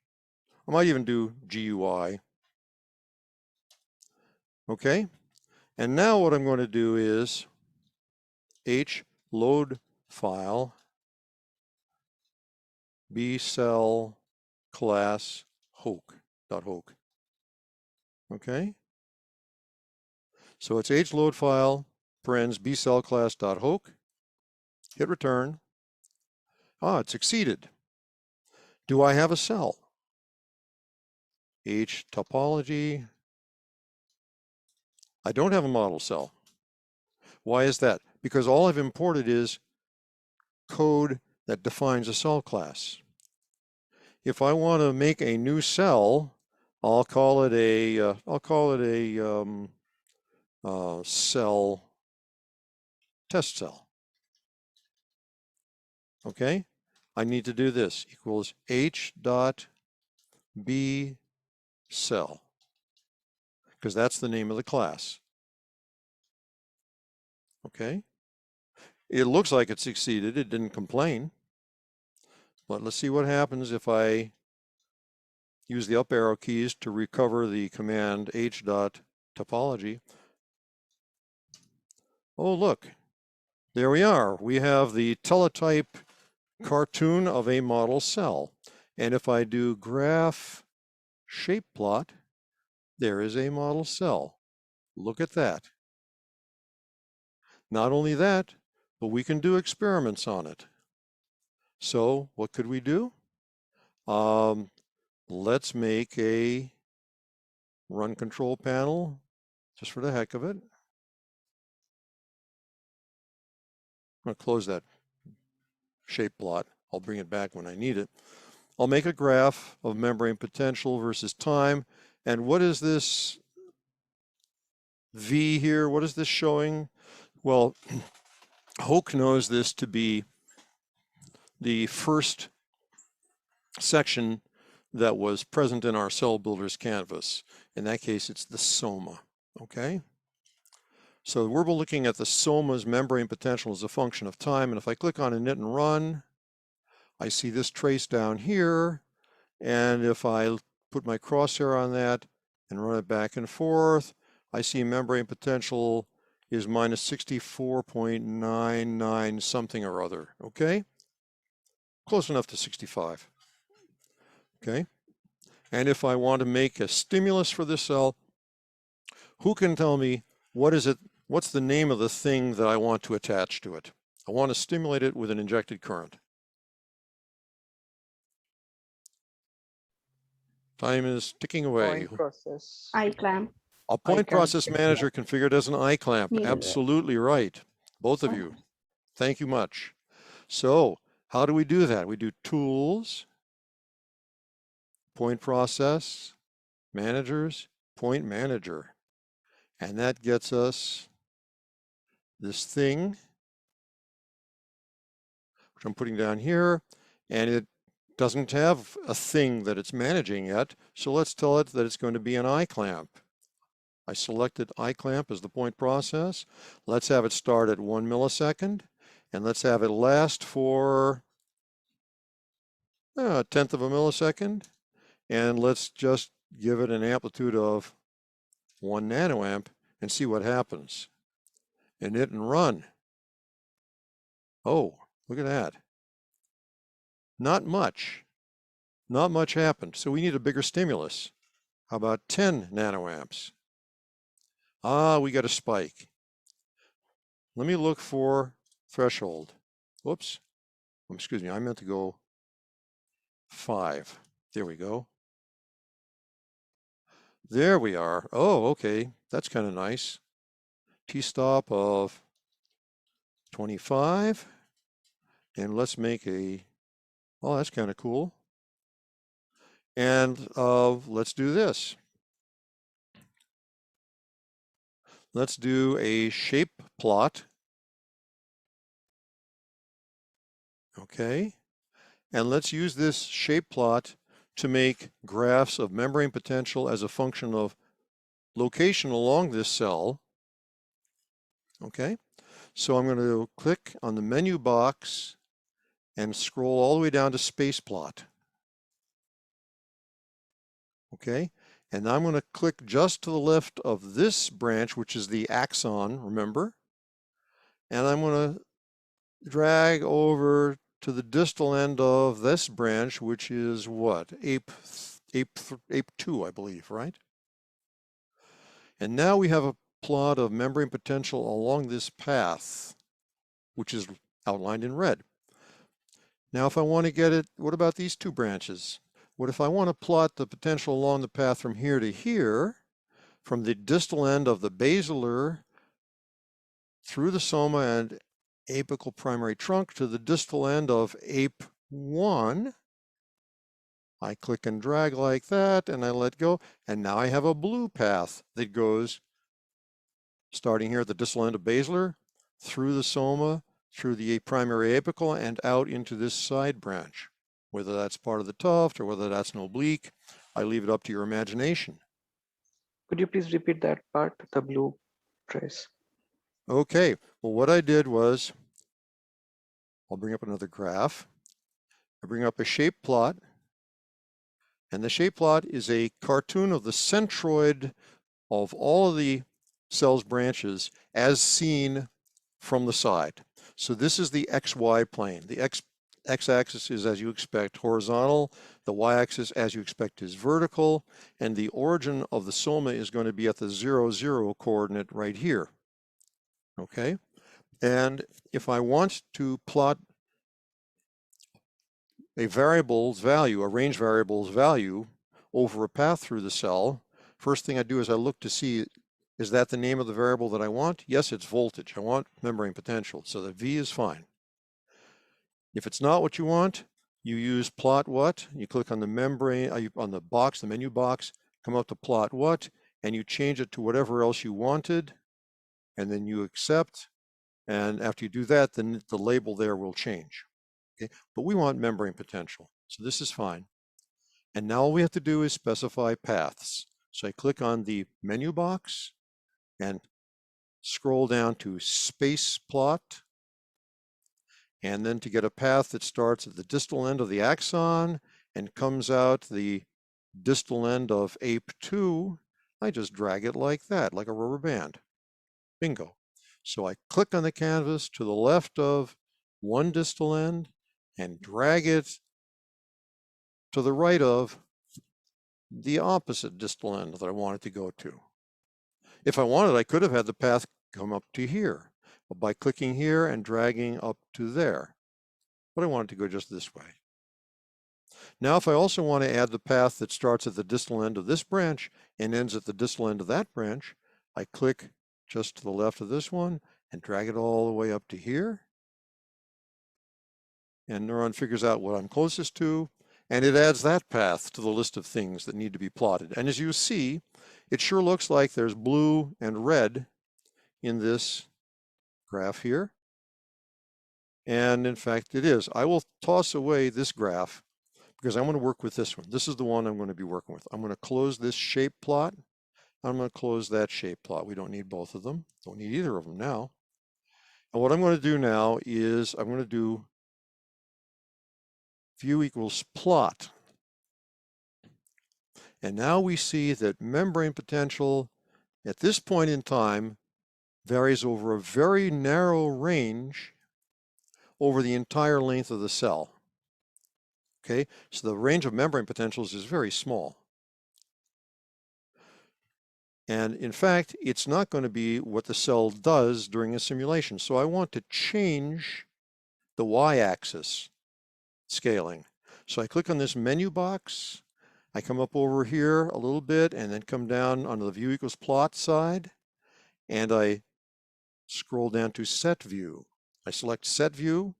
Speaker 1: I might even do GUI. Okay. And now what I'm going to do is H load file bcell class hoke.hoke. Okay. So it's H load file parens bcell class.hoke. Hit return. Ah, it succeeded. Do I have a cell? H topology. I don't have a model cell. Why is that? Because all I've imported is code that defines a cell class. If I want to make a new cell, I'll call it a cell test cell. Okay, I need to do this equals h dot b cell because that's the name of the class. Okay, it looks like it succeeded. It didn't complain. But let's see what happens if I use the up arrow keys to recover the command h dot topology. Oh, look, there we are. We have the teletype cartoon of a model cell. And if I do graph shape plot, there is a model cell. Look at that. Not only that, but we can do experiments on it. So what could we do? Let's make a run control panel just for the heck of it. I'm going to close that shape plot. I'll bring it back when I need it. I'll make a graph of membrane potential versus time. And what is this V here? What is this showing? Well, Hoke knows this to be the first section that was present in our cell builder's canvas. In that case, it's the Soma, okay? So we're looking at the Soma's membrane potential as a function of time. And if I click on init and run, I see this trace down here. And if I put my crosshair on that and run it back and forth, I see membrane potential is minus 64.99 something or other, okay? Close enough to 65, okay? And if I want to make a stimulus for this cell, who can tell me what is it, what's the name of the thing that I want to attach to it? I want to stimulate it with an injected current. Time is ticking away.
Speaker 5: Point process.
Speaker 4: iClamp.
Speaker 1: A point
Speaker 5: clamp.
Speaker 1: process manager configured as an iClamp.
Speaker 4: Yeah.
Speaker 1: Absolutely right. Both of you. Thank you much. So how do we do that? We do tools, point process, managers, point manager. And that gets us this thing, which I'm putting down here, and it doesn't have a thing that it's managing yet. So let's tell it that it's going to be an I-clamp. I selected I-clamp as the point process. Let's have it start at 1 millisecond, and let's have it last for a tenth of a millisecond. And let's just give it an amplitude of 1 nanoamp and see what happens. Init and run. Oh, look at that. Not much. Not much happened. So we need a bigger stimulus. How about 10 nanoamps? Ah, we got a spike. Let me look for threshold. Whoops. Excuse me, I meant to go 5. There we go. There we are. Oh, okay. That's kind of nice. T-stop of 25. And let's make a, oh, that's kind of cool. And let's do this. Let's do a shape plot. Okay. And let's use this shape plot to make graphs of membrane potential as a function of location along this cell. Okay. So I'm going to click on the menu box and scroll all the way down to space plot. Okay. And I'm going to click just to the left of this branch, which is the axon, remember? And I'm going to drag over to the distal end of this branch, which is what? Ape2, I believe, right? And now we have a plot of membrane potential along this path, which is outlined in red. Now, if I want to get it, what about these two branches? What if I want to plot the potential along the path from here to here, from the distal end of the basilar through the soma and apical primary trunk to the distal end of ape1? I click and drag like that, and I let go, and now I have a blue path that goes starting here at the distal end of basilar, through the soma, through the primary apical, and out into this side branch. Whether that's part of the tuft or whether that's an oblique, I leave it up to your imagination.
Speaker 5: Could you please repeat that part, the blue trace?
Speaker 1: Okay, well, what I did was, I'll bring up another graph. I bring up a shape plot, and the shape plot is a cartoon of the centroid of all of the cell's branches as seen from the side. So this is the XY plane. The x-axis is, as you expect, horizontal. The y-axis, as you expect, is vertical. And the origin of the soma is going to be at the 0, 0 coordinate right here. Okay? And if I want to plot a variable's value, a range variable's value, over a path through the cell, first thing I do is I look to see, is that the name of the variable that I want? Yes, it's voltage. I want membrane potential, so the V is fine. If it's not what you want, you use plot what? You click on the membrane, on the box, the menu box, come up to plot what, and you change it to whatever else you wanted, and then you accept. And after you do that, then the label there will change. Okay, but we want membrane potential, so this is fine. And now all we have to do is specify paths. So I click on the menu box and scroll down to space plot. And then to get a path that starts at the distal end of the axon and comes out the distal end of ape2, I just drag it like that, like a rubber band. Bingo. So I click on the canvas to the left of one distal end and drag it to the right of the opposite distal end that I wanted to go to. If I wanted, I could have had the path come up to here, but by clicking here and dragging up to there. But I wanted to go just this way. Now, if I also want to add the path that starts at the distal end of this branch and ends at the distal end of that branch, I click just to the left of this one and drag it all the way up to here. And Neuron figures out what I'm closest to, And it adds that path to the list of things that need to be plotted. And as you see, it sure looks like there's blue and red in this graph here. And in fact, it is. I will toss away this graph because I want to work with this one. This is the one I'm going to be working with. I'm going to close this shape plot. I'm going to close that shape plot. We don't need both of them. Don't need either of them now. And what I'm going to do now is I'm going to do view equals plot. And now we see that membrane potential at this point in time varies over a very narrow range over the entire length of the cell. Okay, so the range of membrane potentials is very small. And in fact, it's not going to be what the cell does during a simulation. So I want to change the y-axis scaling. So I click on this menu box. I come up over here a little bit and then come down onto the view equals plot side. And I scroll down to set view. I select set view.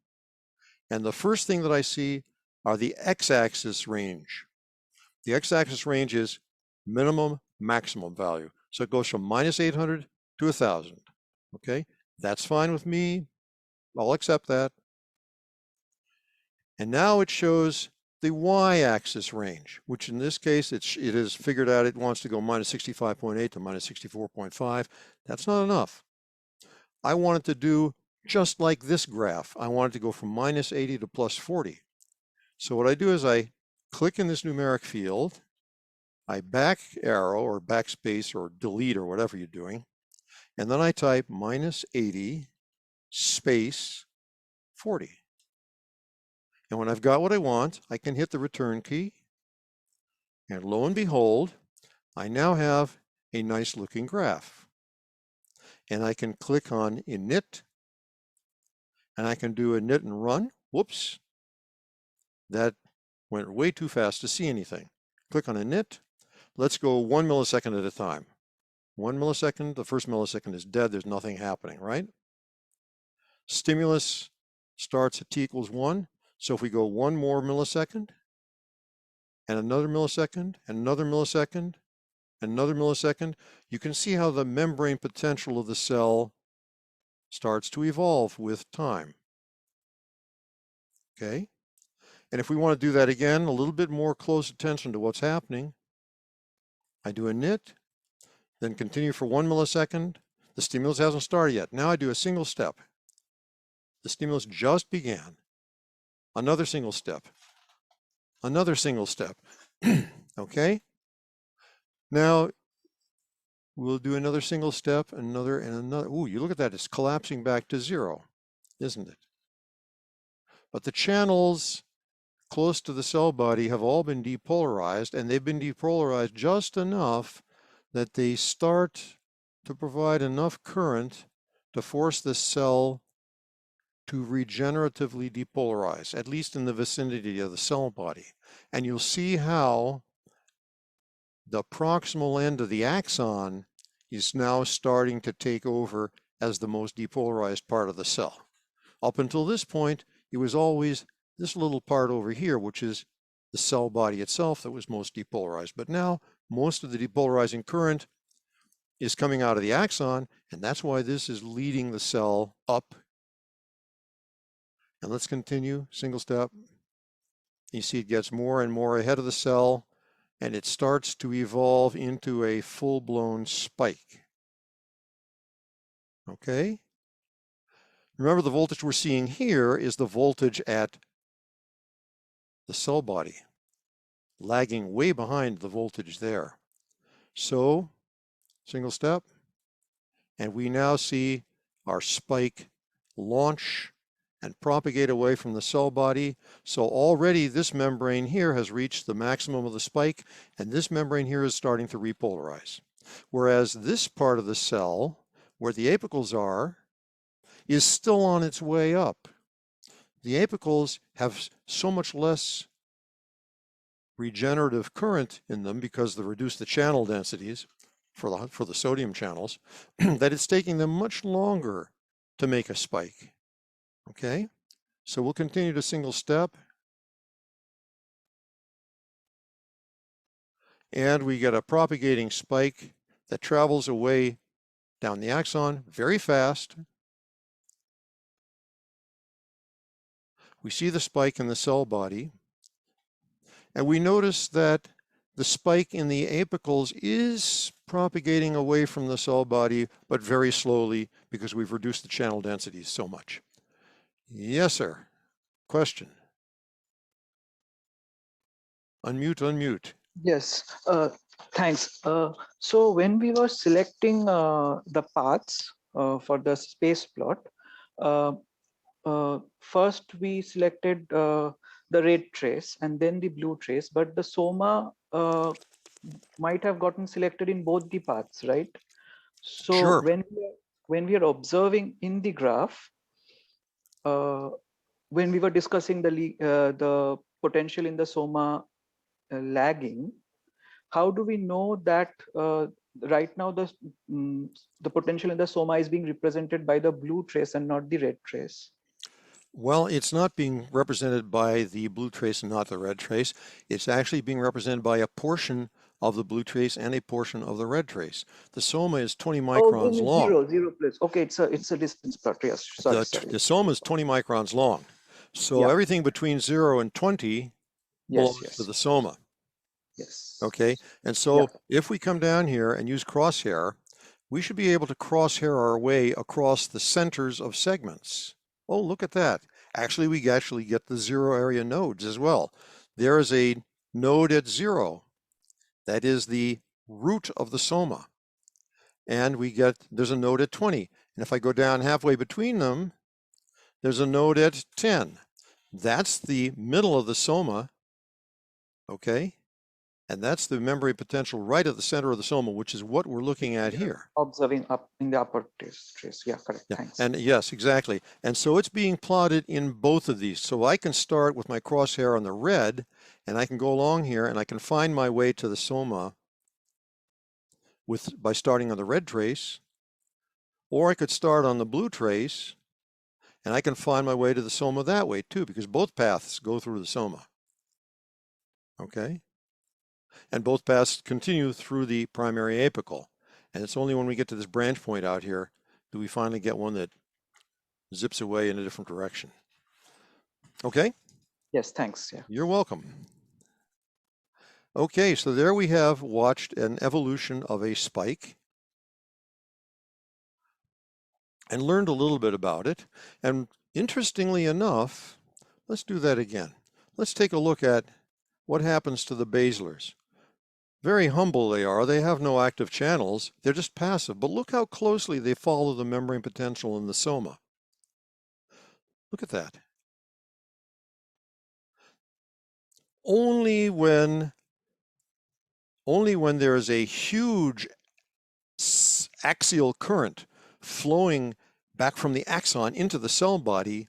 Speaker 1: And the first thing that I see are the x-axis range. The x-axis range is minimum, maximum value. So it goes from -800 to 1,000. Okay, that's fine with me. I'll accept that. And now it shows the y-axis range, which in this case, it has figured out it wants to go -65.8 to -64.5. That's not enough. I want it to do just like this graph. I want it to go from -80 to +40. So what I do is I click in this numeric field, I back arrow or backspace or delete or whatever you're doing, and then I type -80 space 40. And when I've got what I want, I can hit the return key. And lo and behold, I now have a nice looking graph. And I can click on init, and I can do init and run. Whoops, that went way too fast to see anything. Click on init. Let's go 1 millisecond at a time. 1 millisecond, the first millisecond is dead. There's nothing happening, right? Stimulus starts at t equals 1. So if we go 1 more millisecond, and another millisecond, and another millisecond, and another millisecond, you can see how the membrane potential of the cell starts to evolve with time. Okay? And if we want to do that again, a little bit more close attention to what's happening, I do init, then continue for 1 millisecond. The stimulus hasn't started yet. Now I do a single step. The stimulus just began. Another single step. Another single step. Okay? Now we'll do another single step, another and another. Ooh, you look at that, it's collapsing back to 0, isn't it? But the channels close to the cell body have all been depolarized, and they've been depolarized just enough that they start to provide enough current to force the cell to regeneratively depolarize, at least in the vicinity of the cell body. And you'll see how the proximal end of the axon is now starting to take over as the most depolarized part of the cell. Up until this point, it was always this little part over here, which is the cell body itself, that was most depolarized. But now most of the depolarizing current is coming out of the axon, and that's why this is leading the cell up. And let's continue, single step. You see it gets more and more ahead of the cell, and it starts to evolve into a full-blown spike. Okay? Remember, the voltage we're seeing here is the voltage at the cell body, lagging way behind the voltage there. So, single step, and we now see our spike launch and propagate away from the cell body. So already this membrane here has reached the maximum of the spike, and this membrane here is starting to repolarize. Whereas this part of the cell, where the apicals are, is still on its way up. The apicals have so much less regenerative current in them because they reduce the channel densities for the sodium channels, that it's taking them much longer to make a spike. Okay, so we'll continue to single step. and we get a propagating spike that travels away down the axon very fast. We see the spike in the cell body, and we notice that the spike in the apicals is propagating away from the cell body, but very slowly because we've reduced the channel densities so much. Yes, sir. Question. Unmute, unmute.
Speaker 5: Yes, thanks. So when we were selecting the paths for the space plot, first we selected the red trace and then the blue trace, but the Soma might have gotten selected in both the paths, right? So
Speaker 1: Sure.
Speaker 5: when we are observing in the graph, when we were discussing the potential in the Soma lagging, how do we know that right now the potential in the Soma is being represented by the blue trace and not the red trace?
Speaker 1: Well, it's not being represented by the blue trace and not the red trace. It's actually being represented by a portion of the blue trace and a portion of the red trace. The Soma is 20 microns
Speaker 5: Oh,
Speaker 1: long.
Speaker 5: zero plus. Okay, it's a distance plot. Yes, sorry.
Speaker 1: The Soma is 20 microns long. So
Speaker 5: Yeah.
Speaker 1: everything between 0 and 20 belongs to the Soma.
Speaker 5: Yes.
Speaker 1: Okay, and so if we come down here and use crosshair, we should be able to crosshair our way across the centers of segments. Oh, look at that. Actually, we actually get the 0 area nodes as well. There is a node at 0. That is the root of the Soma. And there's a node at 20. And if I go down halfway between them, there's a node at 10. That's the middle of the Soma, okay? And that's the membrane potential right at the center of the Soma, which is what we're looking at here.
Speaker 5: Observing up in the upper trace. Yeah, correct.
Speaker 1: Yeah.
Speaker 5: Thanks.
Speaker 1: And yes, exactly. And so it's being plotted in both of these. So I can start with my crosshair on the red, and I can go along here, and I can find my way to the Soma by starting on the red trace, or I could start on the blue trace, and I can find my way to the Soma that way too, because both paths go through the Soma. Okay? And both paths continue through the primary apical. And it's only when we get to this branch point out here do we finally get one that zips away in a different direction. Okay?
Speaker 5: Yes, thanks. Yeah.
Speaker 1: You're welcome. Okay, so there we have watched an evolution of a spike and learned a little bit about it. And interestingly enough, let's do that again. Let's take a look at what happens to the basilars. Very humble they are. They have no active channels. They're just passive. But look how closely they follow the membrane potential in the Soma. Look at that. Only when there is a huge axial current flowing back from the axon into the cell body,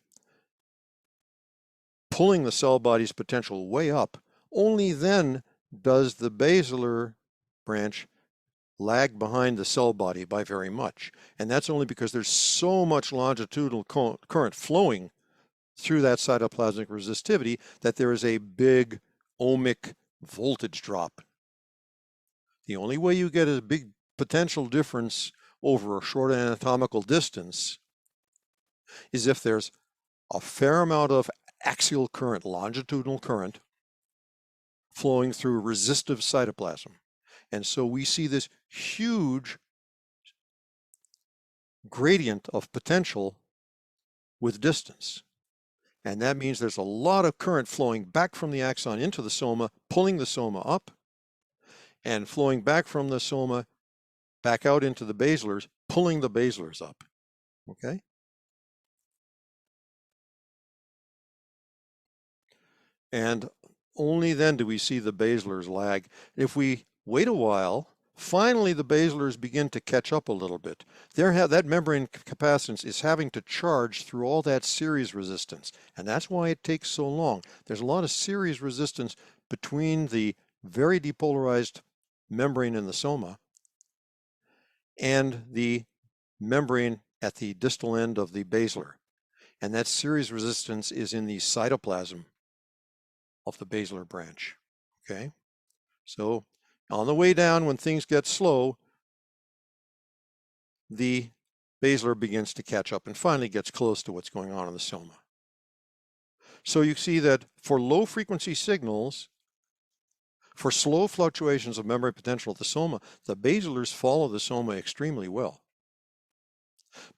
Speaker 1: pulling the cell body's potential way up, only then does the basilar branch lag behind the cell body by very much. And that's only because there's so much longitudinal current flowing through that cytoplasmic resistivity that there is a big ohmic voltage drop. The only way you get a big potential difference over a short anatomical distance is if there's a fair amount of axial current, longitudinal current, flowing through resistive cytoplasm. And so we see this huge gradient of potential with distance. And that means there's a lot of current flowing back from the axon into the Soma, pulling the Soma up, and flowing back from the Soma back out into the basilars, pulling the basilars up. Okay? And only then do we see the basilars lag. If we wait a while, finally the basilars begin to catch up a little bit. That membrane capacitance is having to charge through all that series resistance, and that's why it takes so long. There's a lot of series resistance between the very depolarized membrane in the Soma and the membrane at the distal end of the basilar. And that series resistance is in the cytoplasm of the basilar branch. Okay, so On the way down, when things get slow, the basilar begins to catch up and finally gets close to what's going on in the soma. So you see that for low frequency signals, for slow fluctuations of memory potential at the soma, the basilars follow the soma extremely well.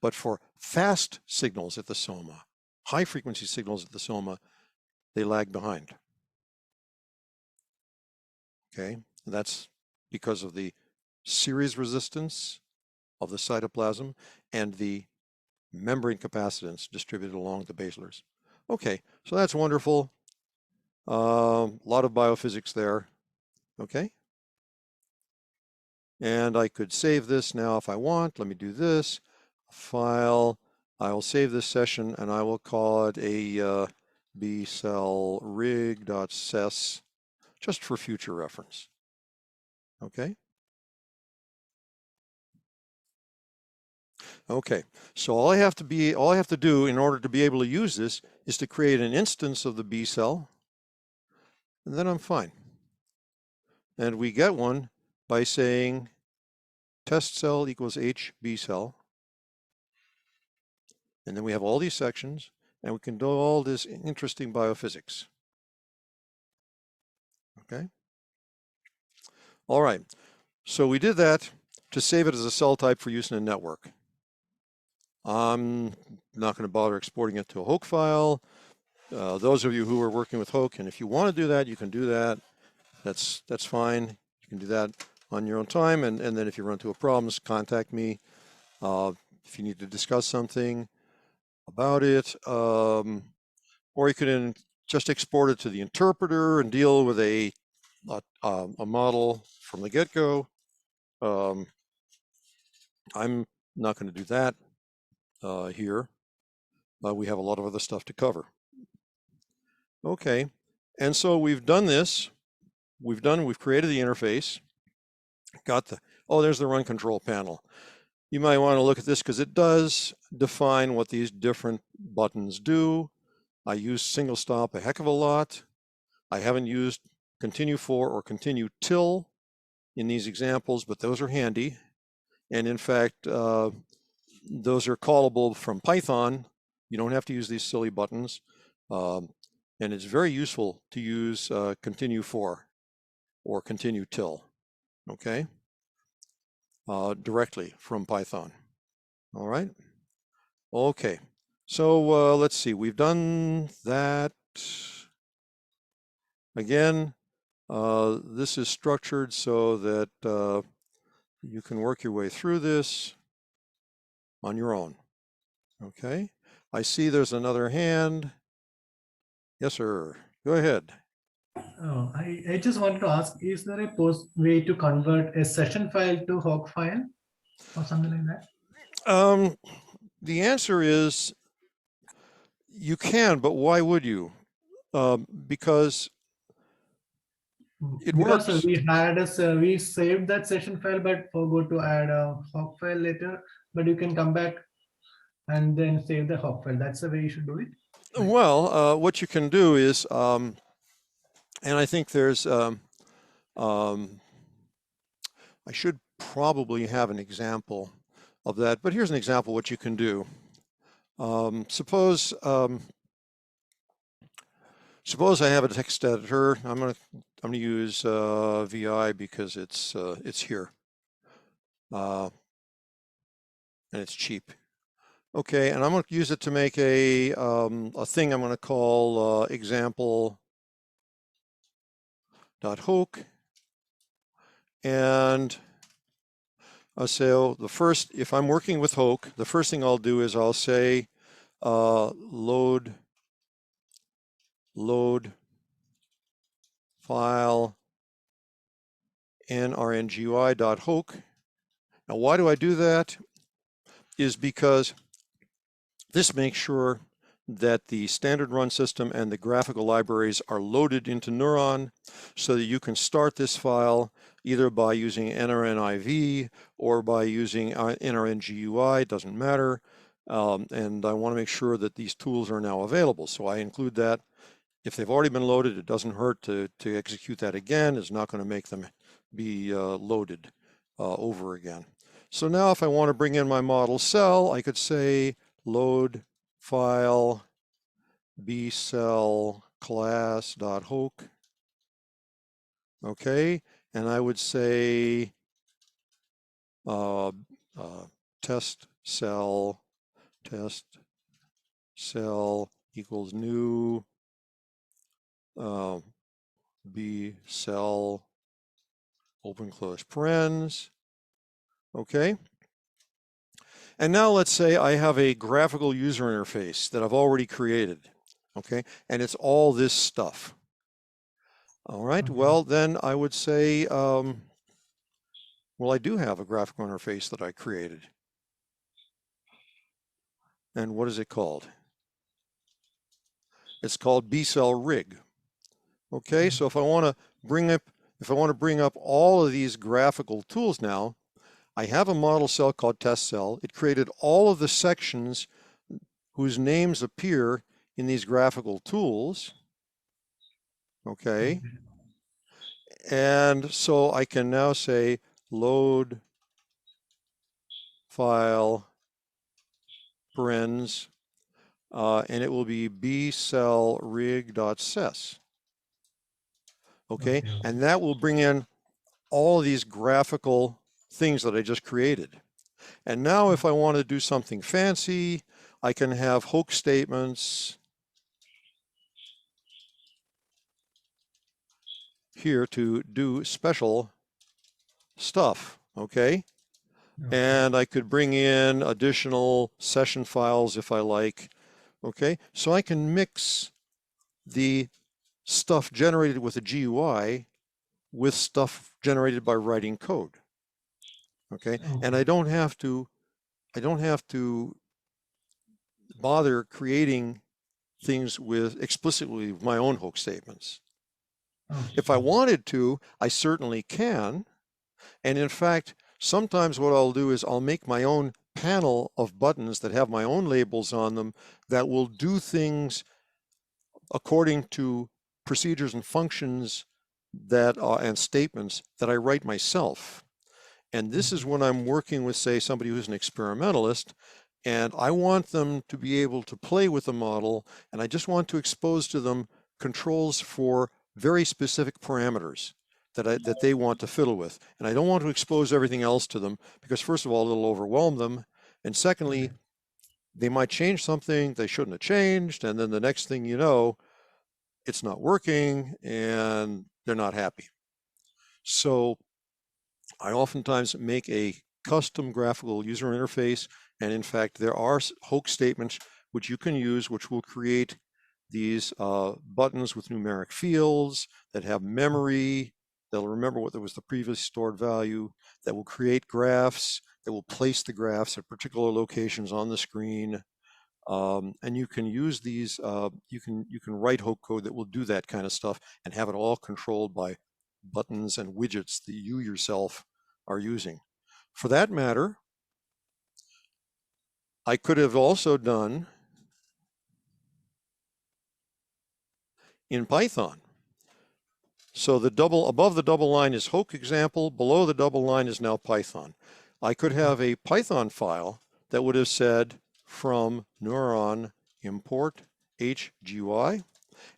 Speaker 1: But for fast signals at the soma, high frequency signals at the soma, they lag behind. Okay, that's because of the series resistance of the cytoplasm and the membrane capacitance distributed along the basilars. Okay, so that's wonderful. A lot of biophysics there. Okay. And I could save this now if I want. Let me do this. File. I will save this session and I will call it a bcelrig.ses just for future reference. Okay. Okay. So all I have to do in order to be able to use this is to create an instance of the B cell, and then I'm fine. And we get one by saying test cell equals HB cell. And then we have all these sections, and we can do all this interesting biophysics. Okay. All right. So we did that to save it as a cell type for use in a network. I'm not going to bother exporting it to a HOK file. Those of you who are working with HOK, and if you want to do that, you can do that. That's fine. You can do that on your own time, and then if you run into a problem, contact me. If you need to discuss something about it, or you can just export it to the interpreter and deal with a model from the get-go. I'm not going to do that here. We have a lot of other stuff to cover. Okay, and so we've done this. We've created the interface. Got the, oh, there's the run control panel. You might want to look at this because it does define what these different buttons do. I use single stop a heck of a lot. I haven't used continue for or continue till in these examples, but those are handy. And in fact, those are callable from Python. You don't have to use these silly buttons. And it's very useful to use continue for or continue till, okay? Directly from Python. All right. Okay. So let's see. We've done that. Again, this is structured so that you can work your way through this on your own. Okay. I see there's another hand. Yes, sir. Go ahead.
Speaker 6: Oh, I just wanted to ask, is there a way to convert a session file to HOK file or something like that?
Speaker 1: The answer is you can, but why would you? Because it works.
Speaker 6: We saved that session file, but forgot to add a HOK file later. But you can come back and then save the HOK file. That's the way you should do it.
Speaker 1: Well, what you can do is, and I think there's, I should probably have an example of that, but here's an example of what you can do. Suppose I have a text editor. I'm gonna use VI because it's here, and it's cheap. Okay, and I'm going to use it to make a thing I'm going to call example.HOK, and I'll say, oh, if I'm working with HOK, the first thing I'll do is I'll say load file nrngui.HOK. Now, why do I do that? Is because this makes sure that the standard run system and the graphical libraries are loaded into Neuron so that you can start this file either by using nrniv or by using nrngui, it doesn't matter. And I want to make sure that these tools are now available. So I include that if they've already been loaded, it doesn't hurt to execute that again. It's not going to make them be loaded over again. So now if I want to bring in my model cell, I could say load file bcell class.hoc. Okay, and I would say test cell equals new B cell open close parens. Okay. And now let's say I have a graphical user interface that I've already created. Okay. And it's all this stuff. All right.
Speaker 6: Okay.
Speaker 1: Well, then I would say, well, I do have a graphical interface that I created. And what is it called? It's called B-cell rig. Okay, so if I want to bring up all of these graphical tools now, I have a model cell called test cell. It created all of the sections whose names appear in these graphical tools. Okay, and so I can now say load file parens, and it will be bcellrig.sys. Okay, and that will bring in all of these graphical things that I just created. And now if I want to do something fancy, I can have hoc statements here to do special stuff, okay? And I could bring in additional session files if I like, okay? So I can mix the stuff generated with a GUI with stuff generated by writing code, okay? And I don't have to bother creating things with explicitly with my own hoc statements. If I wanted to, I certainly can. And in fact, sometimes what I'll do is I'll make my own panel of buttons that have my own labels on them that will do things according to procedures and functions that and statements that I write myself. And this is when I'm working with, say, somebody who's an experimentalist, and I want them to be able to play with the model, and I just want to expose to them controls for very specific parameters that they want to fiddle with. And I don't want to expose everything else to them because, first of all, it'll overwhelm them. And secondly, they might change something they shouldn't have changed. And then the next thing you know, it's not working and they're not happy. So I oftentimes make a custom graphical user interface. And in fact, there are hoc statements which you can use, which will create these buttons with numeric fields that have memory, that'll remember what was the previous stored value, that will create graphs, that will place the graphs at particular locations on the screen. And you can use these, you can write hoc code that will do that kind of stuff and have it all controlled by buttons and widgets that you yourself are using. For that matter, I could have also done in Python. So the above the double line is hoc example, below the double line is now Python. I could have a Python file that would have said from Neuron import HGUI,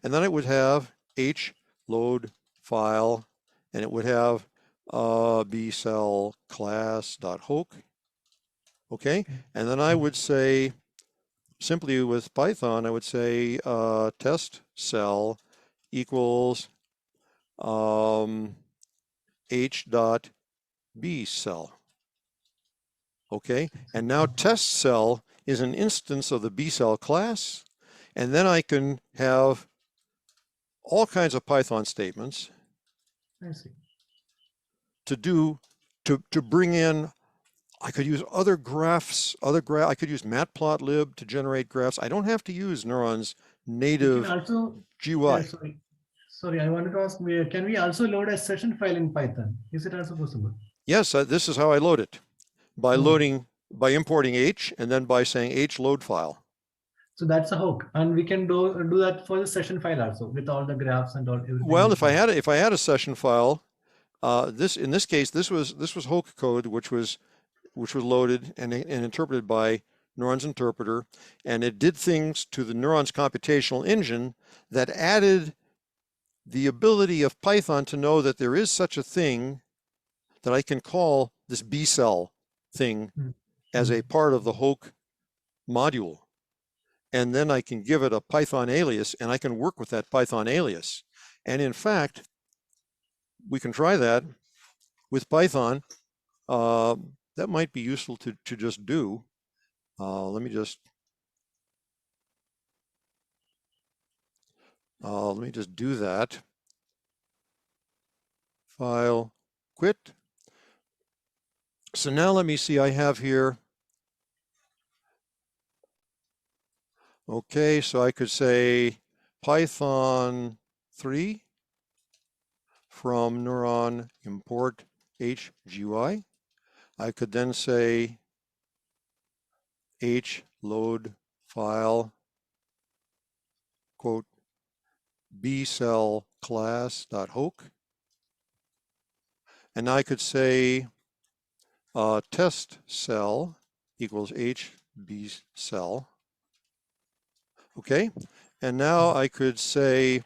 Speaker 1: and then it would have H load file, and it would have bcell class.hoc. Okay, and then I would say, simply with Python, I would say test cell equals h.bcell. Okay, and now test cell is an instance of the bcell class, and then I can have all kinds of Python statements to bring in. I could use other graphs, I could use matplotlib to generate graphs. I don't have to use Neuron's native GUI.
Speaker 6: Sorry, I wanted to ask, can we also load a session file in Python? Is it also possible?
Speaker 1: Yes, this is how I load it. By importing H and then by saying H load file.
Speaker 6: So that's a hook, and we can do that for the session file also with all the graphs and all everything.
Speaker 1: Well, if I had a session file, in this case, this was hook code, which was loaded and interpreted by Neuron's interpreter, and it did things to the Neuron's computational engine that added the ability of Python to know that there is such a thing that I can call this B cell thing as a part of the hook module. And then I can give it a Python alias, and I can work with that Python alias. And in fact, we can try that with Python. That might be useful to just do. Let me just do that. File, quit. So now let me see, I have here, okay, so I could say Python 3 from Neuron import HGUI. I could then say load file, quote, B cell class dot hook. And I could say test cell equals HB cell. Okay, and now I could say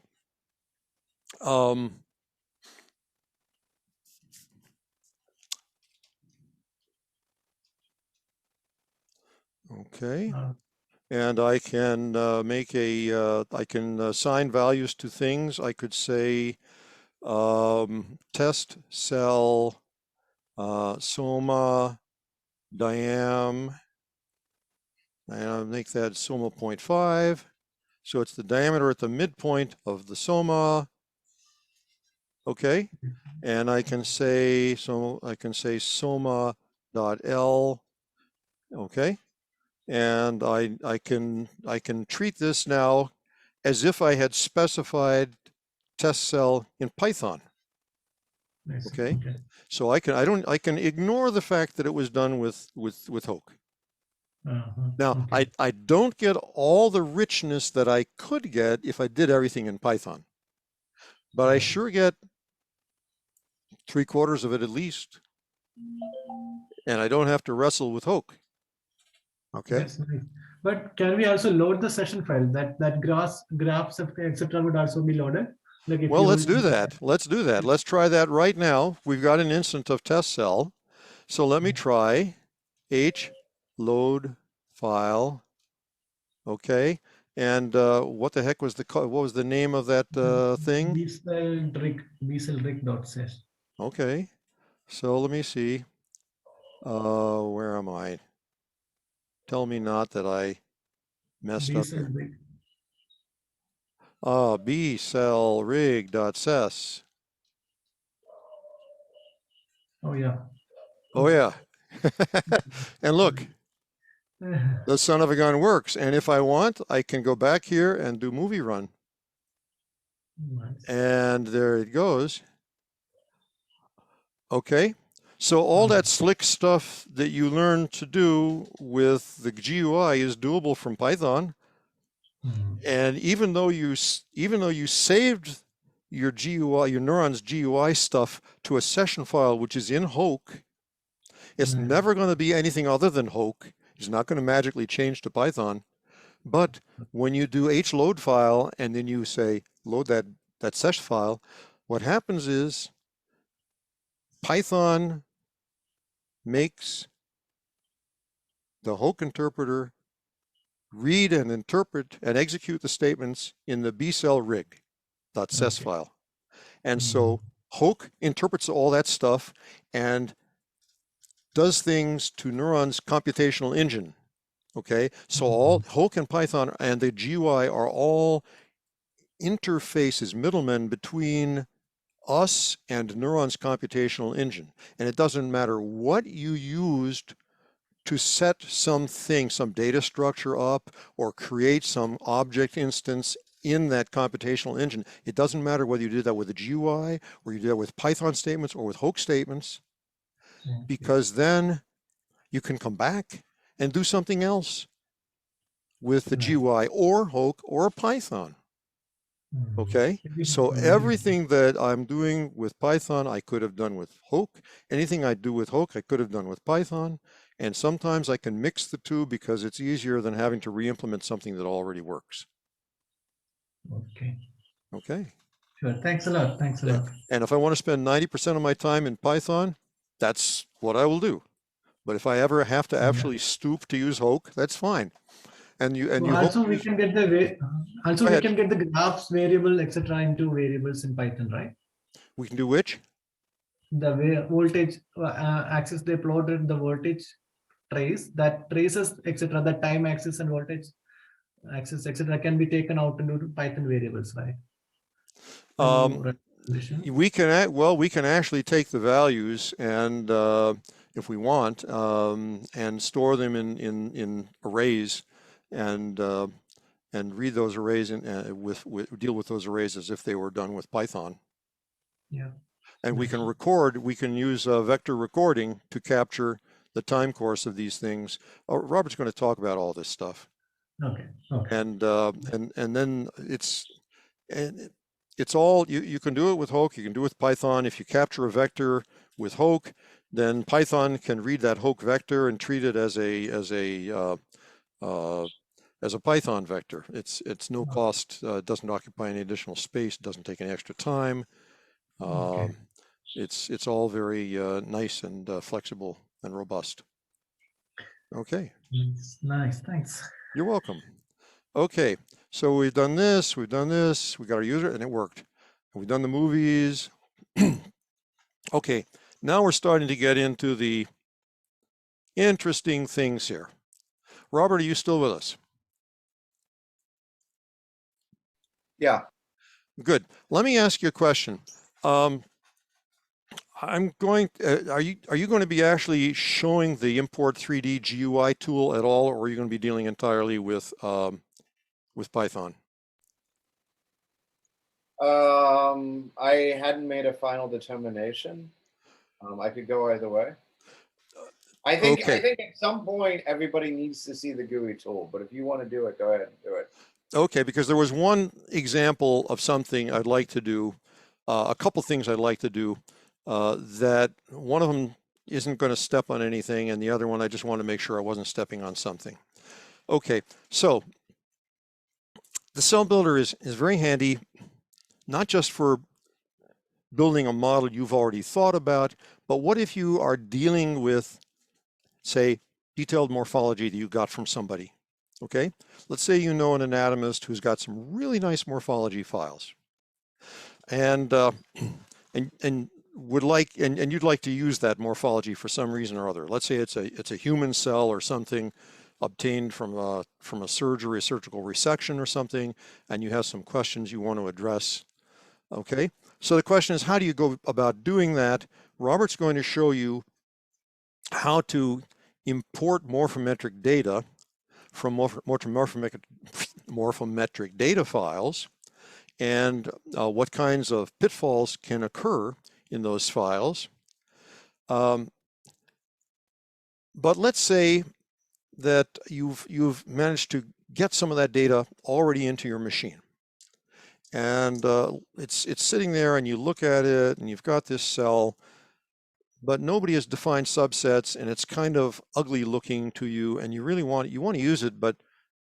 Speaker 1: okay, and I can make a I can assign values to things. I could say test cell Soma diam, and I'll make that Soma 0.5. So it's the diameter at the midpoint of the Soma. Okay, and I can say Soma dot L. Okay, and I can treat this now as if I had specified test cell in Python. Okay, so I can ignore the fact that it was done with hook. Now,
Speaker 6: okay.
Speaker 1: I don't get all the richness that I could get if I did everything in Python, but I sure get 3/4 of it at least, and I don't have to wrestle with hook. Okay.
Speaker 6: That's nice. But can we also load the session file? That graphs etc. would also be loaded. Like if
Speaker 1: Well,
Speaker 6: you
Speaker 1: let's do that. Let's do that. Let's try that right now. We've got an instance of test cell, so let me try load file. Okay, and what the heck was what was the name of that thing?
Speaker 6: bcelric.sys.
Speaker 1: Okay, so let me see. Where am I? Tell me not that I messed up here. bcelrig.sys.
Speaker 6: Oh yeah.
Speaker 1: Oh yeah. And look, the son of a gun works. And if I want, I can go back here and do movie run.
Speaker 6: Nice.
Speaker 1: And there it goes. Okay. So all that slick stuff that you learn to do with the GUI is doable from Python. And even though you saved your GUI, your Neuron's GUI stuff to a session file, which is in hook, it's never going to be anything other than hook. It's not going to magically change to Python. But when you do hload file and then you say load that session file, what happens is Python makes the hook interpreter read and interpret and execute the statements in the bcelrig.sys file. And so hook interprets all that stuff and does things to Neuron's computational engine. Okay, so all hook and Python and the GUI are all interfaces, middlemen between us and Neuron's computational engine. And it doesn't matter what you used to set something, some data structure up or create some object instance in that computational engine. It doesn't matter whether you did that with a GUI or you did that with Python statements or with hook statements, because then you can come back and do something else. with the
Speaker 6: Nice.
Speaker 1: GUI or Hoke or Python. Okay,
Speaker 6: Maybe
Speaker 1: so
Speaker 6: maybe-
Speaker 1: everything that I'm doing with Python, I could have done with Hoke. Anything I do with Hoke, I could have done with Python. And sometimes I can mix the two because it's easier than having to re-implement something that already works.
Speaker 6: Okay,
Speaker 1: Okay,
Speaker 6: sure. Thanks a lot. Thanks a
Speaker 1: yeah.
Speaker 6: lot.
Speaker 1: And if I want to spend 90% of my time in Python, that's what I will do. But if I ever have to
Speaker 6: Yeah.
Speaker 1: actually stoop to use Hoke, that's fine. And you
Speaker 6: So
Speaker 1: hope
Speaker 6: also we
Speaker 1: use-
Speaker 6: can get the also
Speaker 1: Go
Speaker 6: we
Speaker 1: ahead.
Speaker 6: can get the graphs variable etc. into variables in Python, right?
Speaker 1: we can do which?
Speaker 6: The way voltage axis they plotted the voltage trace, that traces etc. The time axis and voltage axis etc. can be taken out into Python variables, right? When you
Speaker 1: Um,
Speaker 6: run compilation.
Speaker 1: We can we can actually take the values and if we want and store them in arrays and read those arrays and deal with those arrays as if they were done with Python.
Speaker 6: Yeah.
Speaker 1: And we can record. We can use vector recording to capture the time course of these things. Robert's going to talk about all this stuff.
Speaker 6: Okay. Okay.
Speaker 1: And then it's all you can do it with Hoke, you can do it with Python. If you capture a vector with Hoke, then Python can read that Hoke vector and treat it as a Python vector. It's no cost, doesn't occupy any additional space, doesn't take any extra time.
Speaker 6: Okay.
Speaker 1: It's all very nice and flexible and robust. Okay.
Speaker 6: Nice. Thanks.
Speaker 1: You're welcome. Okay, so we've done this, we got our user, and it worked. We've done the movies. Okay, now we're starting to get into the interesting things here. Robert, are you still with us?
Speaker 3: Yeah.
Speaker 1: Good. Let me ask you a question. I'm going. Are you going to be actually showing the import 3D GUI tool at all, or are you going to be dealing entirely with Python?
Speaker 3: I hadn't made a final determination. I could go either way. I think
Speaker 1: Okay.
Speaker 3: at some point everybody needs to see the GUI tool, but if you want to do it, go ahead and do it.
Speaker 1: Okay, because there was one example of something I'd like to do, a couple things I'd like to do, that one of them isn't going to step on anything, and the other one I just want to make sure I wasn't stepping on something. Okay, so the cell builder is very handy, not just for building a model you've already thought about, but what if you are dealing with, say, detailed morphology that you got from somebody? Okay, let's say you know an anatomist who's got some really nice morphology files, and would like and you'd like to use that morphology for some reason or other. Let's say it's a human cell or something obtained from a surgery, a surgical resection or something, and you have some questions you want to address. Okay, so the question is, how do you go about doing that? Robert's going to show you how to import morphometric data from morphometric data files, and what kinds of pitfalls can occur in those files. But let's say that you've managed to get some of that data already into your machine, and it's sitting there, and you look at it, and you've got this cell, but nobody has defined subsets, and it's kind of ugly looking to you, and you really want to use it, but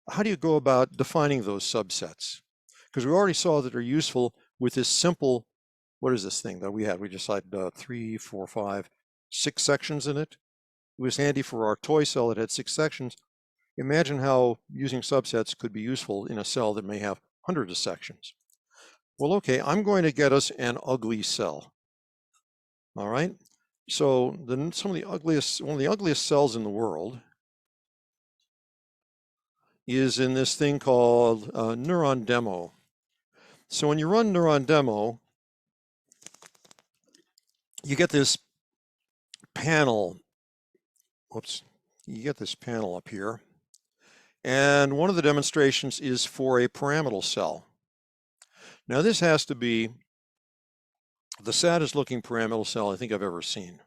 Speaker 1: how do you go about defining those subsets? Because we already saw that they're useful with this simple, what is this thing that we had? We just had 3, 4, 5, 6 sections in it. It was handy for our toy cell that had 6 sections. Imagine how using subsets could be useful in a cell that may have hundreds of sections. Well, okay, I'm going to get us an ugly cell. All right. So one of the ugliest cells in the world is in this thing called Neuron Demo. So when you run Neuron Demo, you get this panel. Whoops, you get this panel up here. And one of the demonstrations is for a pyramidal cell. Now this has to be the saddest looking pyramidal cell I think I've ever seen.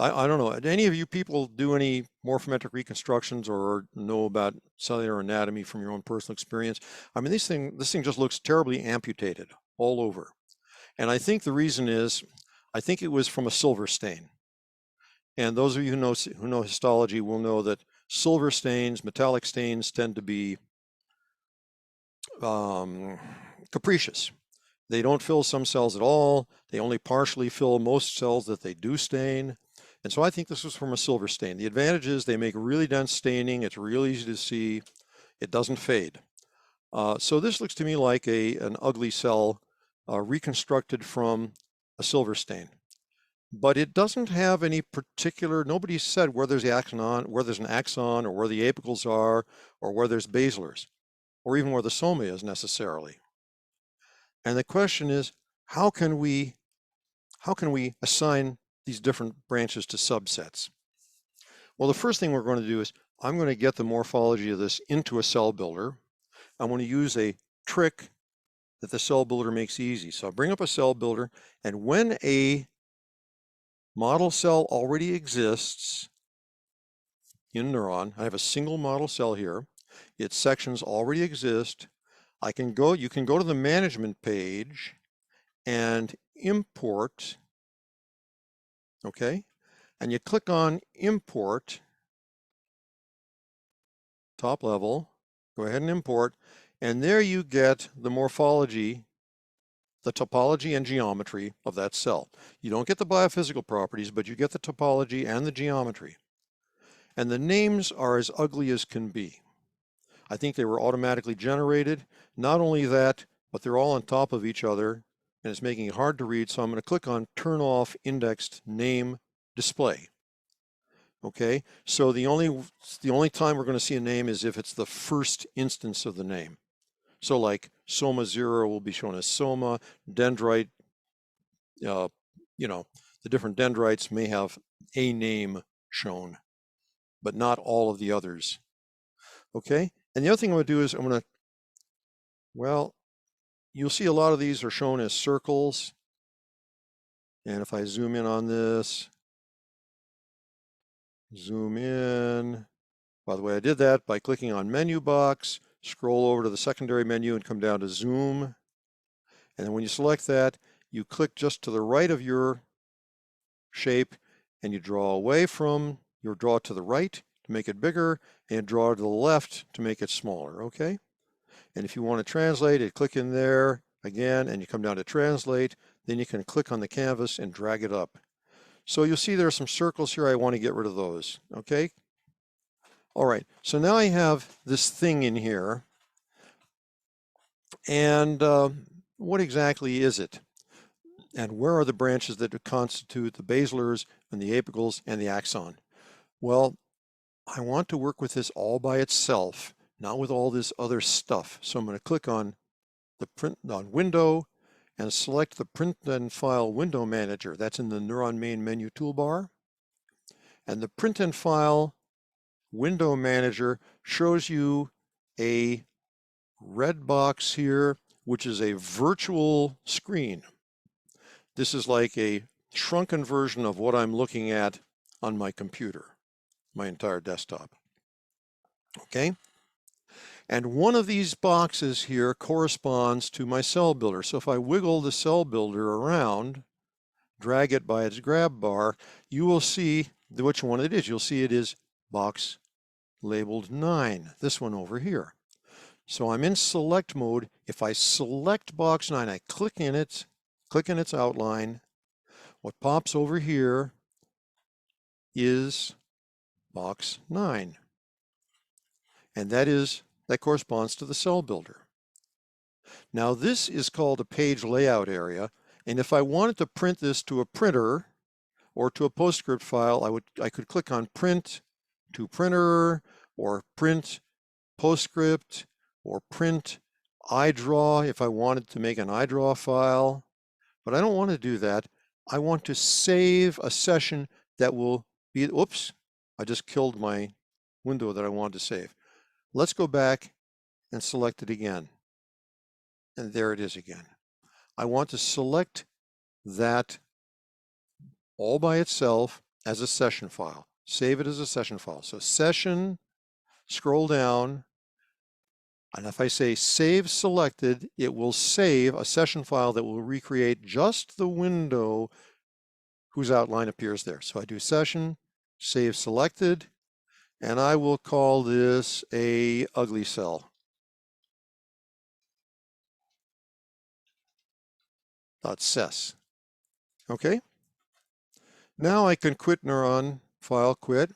Speaker 1: I don't know. Do any of you people do any morphometric reconstructions or know about cellular anatomy from your own personal experience? I mean, this thing just looks terribly amputated all over. And I think the reason is, I think it was from a silver stain. And those of you who know histology will know that silver stains, metallic stains tend to be capricious. They don't fill some cells at all. They only partially fill most cells that they do stain. And so I think this was from a silver stain. The advantage is they make really dense staining. It's real easy to see. It doesn't fade. So this looks to me like an ugly cell reconstructed from a silver stain. But it doesn't have any particular, nobody said where there's the axon, where there's an axon, or where the apicals are, or where there's basilars, or even where the soma is necessarily. And the question is, how can we assign these different branches to subsets? Well, the first thing we're going to do is I'm going to get the morphology of this into a cell builder. I'm going to use a trick that the cell builder makes easy. So I'll bring up a cell builder, and when a model cell already exists in Neuron, I have a single model cell here, its sections already exist, you can go to the management page and import, okay? And you click on import, top level, go ahead and import, and there you get the morphology, the topology and geometry of that cell. You don't get the biophysical properties, but you get the topology and the geometry. And the names are as ugly as can be. I think they were automatically generated. Not only that, but they're all on top of each other, and it's making it hard to read. So I'm going to click on Turn Off Indexed Name Display. Okay, so the only time we're going to see a name is if it's the first instance of the name. So like Soma 0 will be shown as Soma, dendrite, you know, the different dendrites may have a name shown, but not all of the others. Okay, and the other thing I'm going to do is well, you'll see a lot of these are shown as circles. And if I zoom in on this, zoom in. By the way, I did that by clicking on menu box, scroll over to the secondary menu and come down to zoom. And then when you select that, you click just to the right of your shape and you draw away from, you draw it to the right to make it bigger and draw to the left to make it smaller, okay? And if you want to translate it, click in there again and you come down to translate, then you can click on the canvas and drag it up. So you'll see there are some circles here. I want to get rid of those, okay? All right, so now I have this thing in here. And what exactly is it? And where are the branches that constitute the basilars and the apicals and the axon? Well, I want to work with this all by itself, not with all this other stuff. So I'm going to click on the print on window and select the print and file window manager. That's in the Neuron main menu toolbar. And the print and file window manager shows you a red box here, which is a virtual screen. This is like a shrunken version of what I'm looking at on my computer, my entire desktop. Okay? And one of these boxes here corresponds to my cell builder. So if I wiggle the cell builder around, drag it by its grab bar, you will see which one it is. You'll see it is box labeled 9, this one over here. So I'm in select mode. If I select box 9, I click in its outline. What pops over here is box 9. And that corresponds to the cell builder. Now this is called a page layout area. And if I wanted to print this to a printer or to a PostScript file, I could click on print to printer or print PostScript or print iDraw if I wanted to make an iDraw file. But I don't want to do that. I want to save a session that will be, oops, I just killed my window that I wanted to save. Let's go back and select it again. And there it is again. I want to select that all by itself as a session file. Save it as a session file. So session, scroll down, and if I say save selected, it will save a session file that will recreate just the window whose outline appears there. So I do session, save selected, and I will call this a ugly cell. .ses. Okay. Now I can quit Neuron file, quit.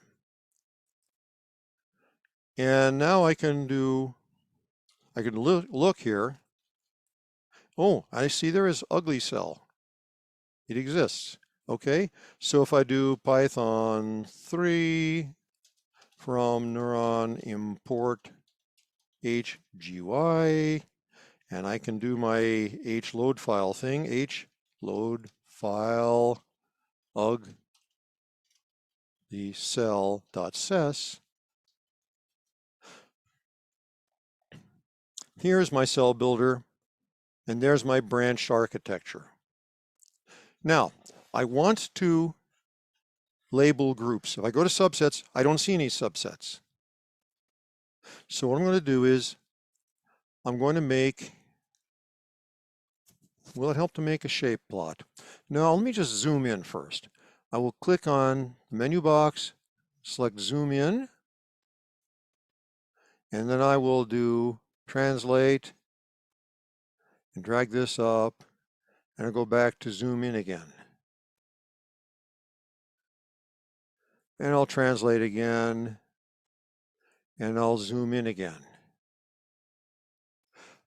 Speaker 1: And now I can look here. Oh, I see there is ugly cell. It exists. Okay. So if I do Python 3 from Neuron import HGY, and I can do my hload file thing, hload file ug the cell.ses. Here's my cell builder, and there's my branched architecture. Now, I want to label groups. If I go to subsets, I don't see any subsets. So what I'm going to do is I'm going to make, will it help to make a shape plot? No, let me just zoom in first. I will click on the menu box, select zoom in, and then I will do translate and drag this up, and I'll go back to zoom in again. And I'll translate again, and I'll zoom in again.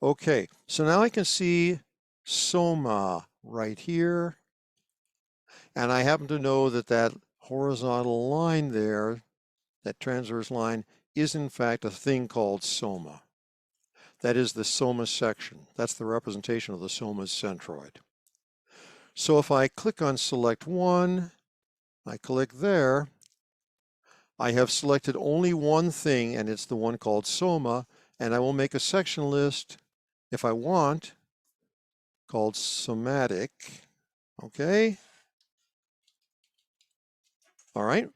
Speaker 1: Okay, so now I can see Soma right here, and I happen to know that that horizontal line there, that transverse line, is in fact a thing called Soma. That is the Soma section. That's the representation of the Soma Centroid. So if I click on select one, I click there, I have selected only one thing, and it's the one called Soma, and I will make a section list if I want, called somatic. Okay. All right.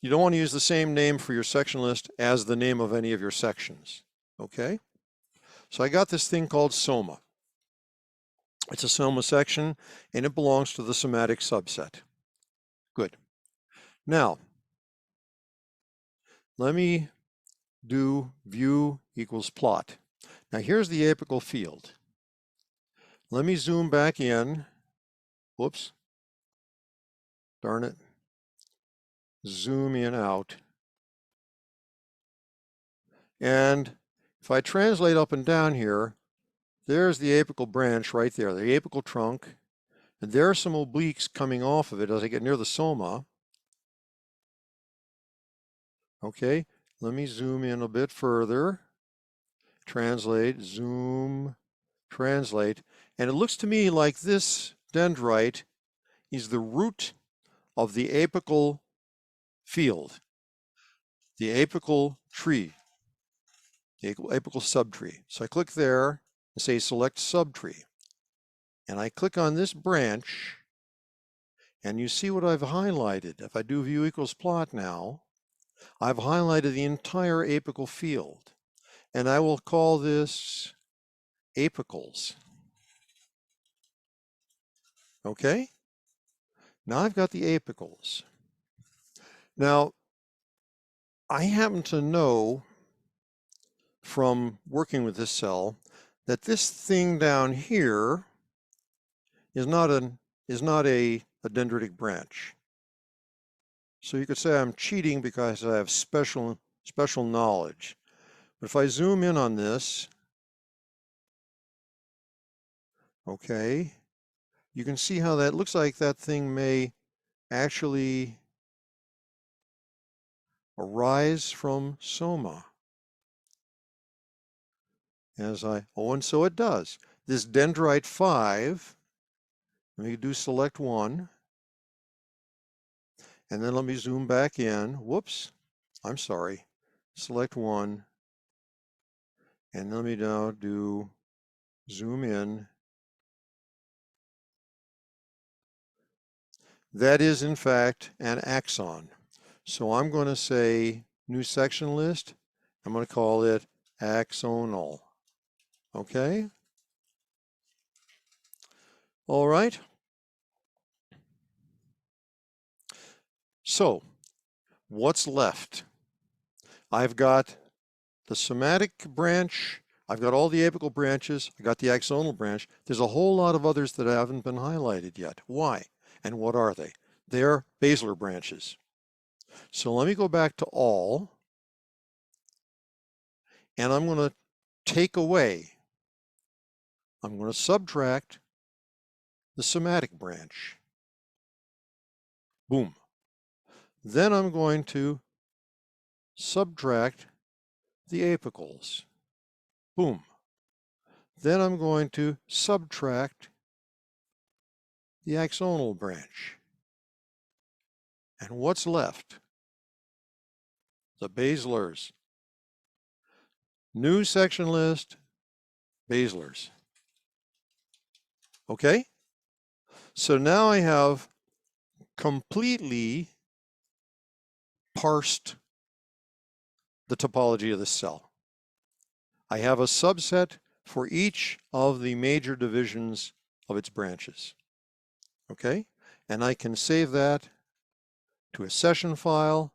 Speaker 1: You don't want to use the same name for your section list as the name of any of your sections. Okay. So I got this thing called Soma. It's a Soma section, and it belongs to the somatic subset. Good. Now, let me do view equals plot. Now here's the apical field. Let me zoom back in. Whoops. Darn it. Zoom in out. And if I translate up and down here, there's the apical branch right there, the apical trunk. And there are some obliques coming off of it as I get near the soma. Okay, let me zoom in a bit further. Translate, zoom, translate. And it looks to me like this dendrite is the root of the apical field, the apical tree, the apical subtree. So I click there and say select subtree. And I click on this branch, and you see what I've highlighted. If I do view equals plot now, I've highlighted the entire apical field. And I will call this apicals. Okay? Now I've got the apicals. Now, I happen to know from working with this cell that this thing down here is not a dendritic branch. So you could say I'm cheating because I have special knowledge. But if I zoom in on this, okay, you can see how that looks like that thing may actually arise from soma. And so it does. This dendrite 5, let me do select one, and then let me zoom back in. Whoops, I'm sorry. Select one, and let me now do zoom in. that is in fact an axon. So I'm going to say new section list. I'm going to call it axonal. Okay. All right. So what's left? I've got the somatic branch. I've got all the apical branches. I got the axonal branch. There's a whole lot of others that haven't been highlighted yet. Why? And what are they? They're basilar branches. So let me go back to all, and I'm going to take away, I'm going to subtract the somatic branch. Boom. Then I'm going to subtract the apicals. Boom. Then I'm going to subtract the axonal branch. And what's left? The basilars. New section list, basilars. Okay? So now I have completely parsed the topology of the cell. I have a subset for each of the major divisions of its branches. Okay? And I can save that to a session file,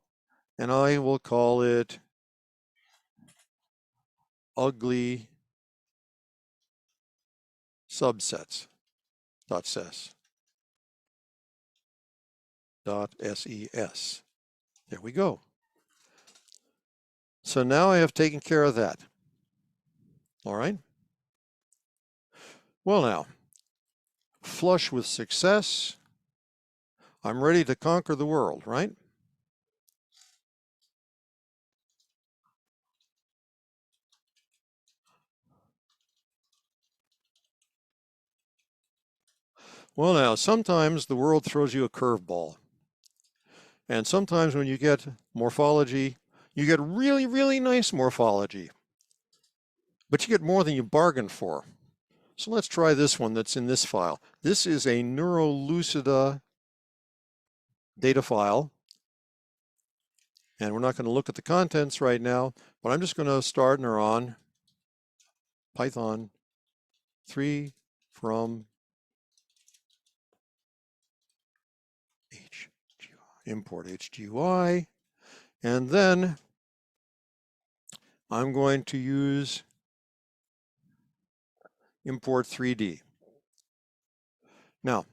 Speaker 1: and I will call it ugly subsets.ses. .ses. There we go. So now I have taken care of that. All right. Well now, flush with success. I'm ready to conquer the world, right? Well now, sometimes the world throws you a curveball. And sometimes when you get morphology, you get really, really nice morphology. But you get more than you bargained for. So let's try this one that's in this file. This is a NeuroLucida data file. And we're not going to look at the contents right now, but I'm just going to start Neuron Python 3 from import HGY, and then I'm going to use import 3D. Now,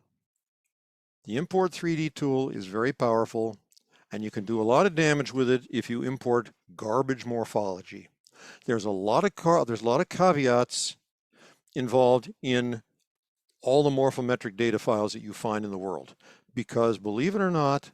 Speaker 1: the import 3D tool is very powerful, and you can do a lot of damage with it if you import garbage morphology. There's a lot of caveats involved in all the morphometric data files that you find in the world, because believe it or not,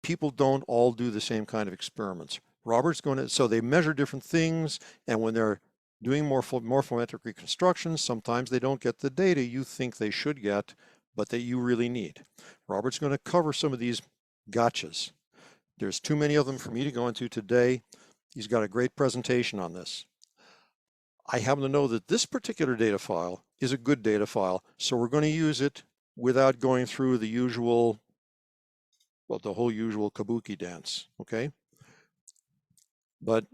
Speaker 1: people don't all do the same kind of experiments. Robert's going to, so they measure different things, and when they're doing morphometric reconstructions, sometimes they don't get the data you think they should get, but that you really need. Robert's going to cover some of these gotchas. There's too many of them for me to go into today. He's got a great presentation on this. I happen to know that this particular data file is a good data file, so we're going to use it without going through the usual, well, the whole usual kabuki dance, okay? But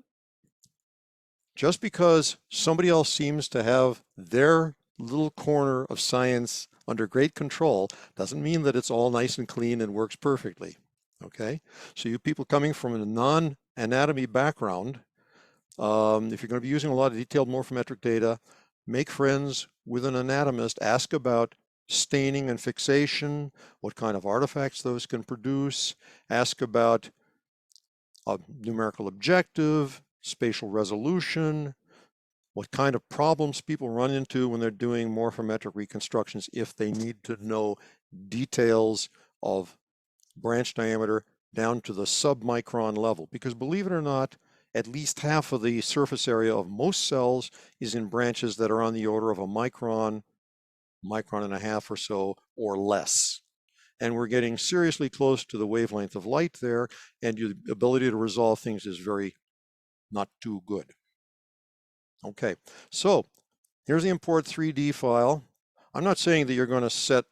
Speaker 1: just because somebody else seems to have their little corner of science under great control doesn't mean that it's all nice and clean and works perfectly, okay? So you people coming from a non-anatomy background, if you're going to be using a lot of detailed morphometric data, make friends with an anatomist, ask about staining and fixation, what kind of artifacts those can produce, ask about a numerical objective, spatial resolution, what kind of problems people run into when they're doing morphometric reconstructions if they need to know details of branch diameter down to the submicron level. Because believe it or not, at least half of the surface area of most cells is in branches that are on the order of a micron, micron and a half or so, or less. And we're getting seriously close to the wavelength of light there, and your ability to resolve things is very not too good. Okay, so here's the import 3D file. I'm not saying that you're going to set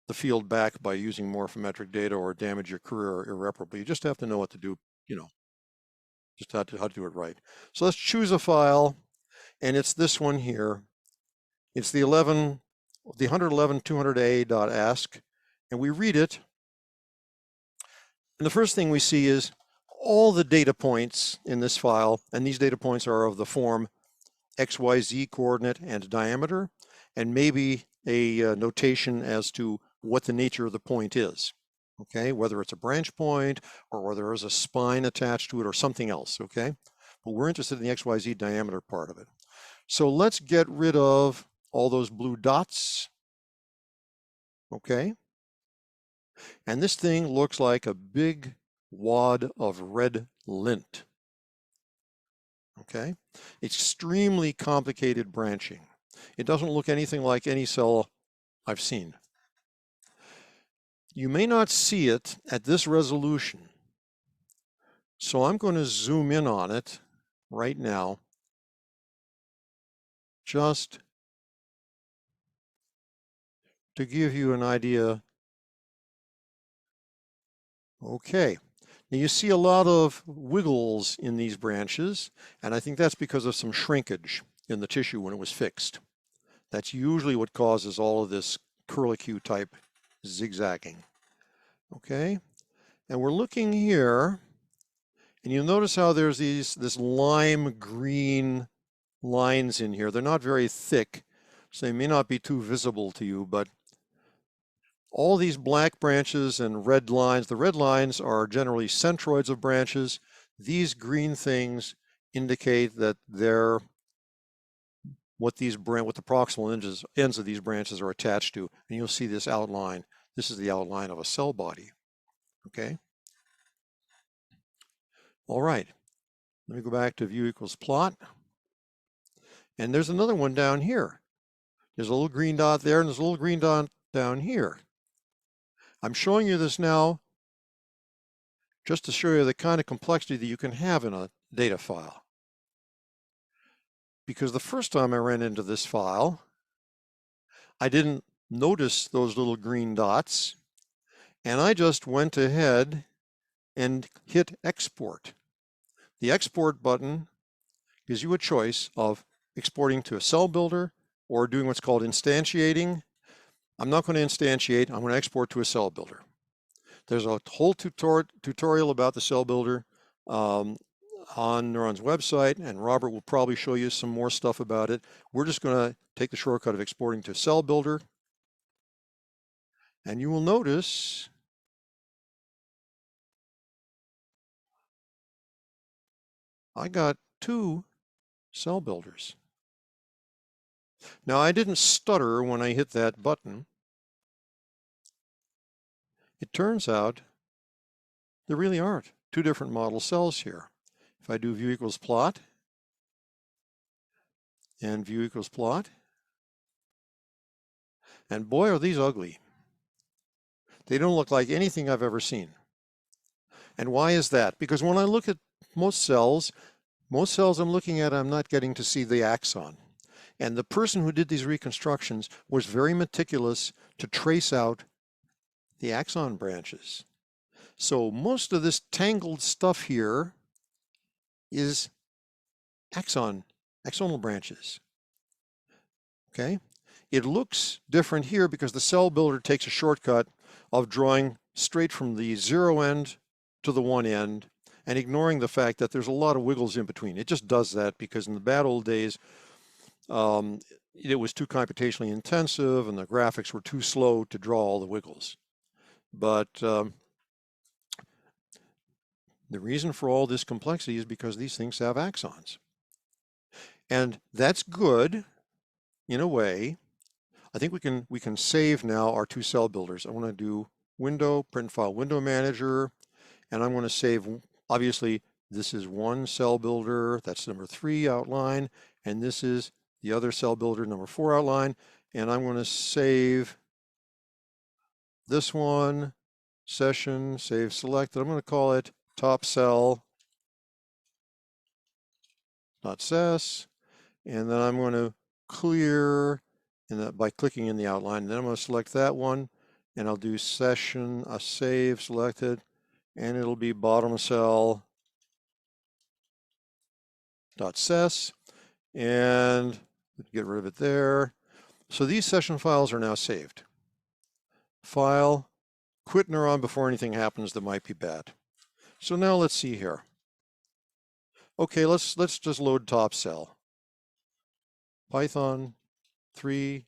Speaker 1: the field back by using morphometric data or damage your career irreparably. You just have to know what to do, you know, just how to do it right. So let's choose a file, and it's this one here. It's the 111.200a.ask, and we read it. And the first thing we see is all the data points in this file, and these data points are of the form XYZ coordinate and diameter, and maybe a notation as to what the nature of the point is. Okay, whether it's a branch point or whether there's a spine attached to it or something else. Okay, but we're interested in the XYZ diameter part of it. So let's get rid of all those blue dots. Okay, and this thing looks like a big wad of red lint. Okay, extremely complicated branching. It doesn't look anything like any cell I've seen. You may not see it at this resolution, so I'm going to zoom in on it right now, just to give you an idea. Okay, now you see a lot of wiggles in these branches, and I think that's because of some shrinkage in the tissue when it was fixed. That's usually what causes all of this curlicue type zigzagging. Okay, and we're looking here, and you'll notice how there's this lime green lines in here. They're not very thick, so they may not be too visible to you, but all these black branches and red lines, the red lines are generally centroids of branches. These green things indicate that they're what the proximal ends of these branches are attached to. And you'll see this outline. This is the outline of a cell body. Okay. All right. Let me go back to view equals plot. And there's another one down here. There's a little green dot there, and there's a little green dot down here. I'm showing you this now just to show you the kind of complexity that you can have in a data file. Because the first time I ran into this file, I didn't notice those little green dots, and I just went ahead and hit export. The export button gives you a choice of exporting to a cell builder or doing what's called instantiating. I'm not going to instantiate, I'm going to export to a cell builder. There's a whole tutorial about the cell builder on Neuron's website, and Robert will probably show you some more stuff about it. We're just going to take the shortcut of exporting to cell builder. And you will notice I got 2 cell builders. Now, I didn't stutter when I hit that button. It turns out there really aren't 2 different model cells here. If I do view equals plot and view equals plot, and boy, are these ugly. They don't look like anything I've ever seen. And why is that? Because when I look at most cells I'm looking at, I'm not getting to see the axon. And the person who did these reconstructions was very meticulous to trace out the axon branches. So most of this tangled stuff here is axonal branches. Okay? It looks different here because the cell builder takes a shortcut of drawing straight from the 0 end to the 1 end and ignoring the fact that there's a lot of wiggles in between. It just does that because in the bad old days, it was too computationally intensive and the graphics were too slow to draw all the wiggles. But the reason for all this complexity is because these things have axons. And that's good in a way. I think we can save now our 2 cell builders. I want to do window, print file window manager, and I'm going to save, obviously, this is 1 cell builder, that's number 3 outline, and this is the other cell builder, number 4 outline, and I'm going to save this one, session, save selected. I'm going to call it top cell.ses, and then I'm going to clear by clicking in the outline. And then I'm going to select that one, and I'll do session, a save selected, and it'll be bottom cell .ses, and get rid of it there. So these session files are now saved. File, quit Neuron before anything happens that might be bad. So now let's see here. Okay, let's just load top cell. Python 3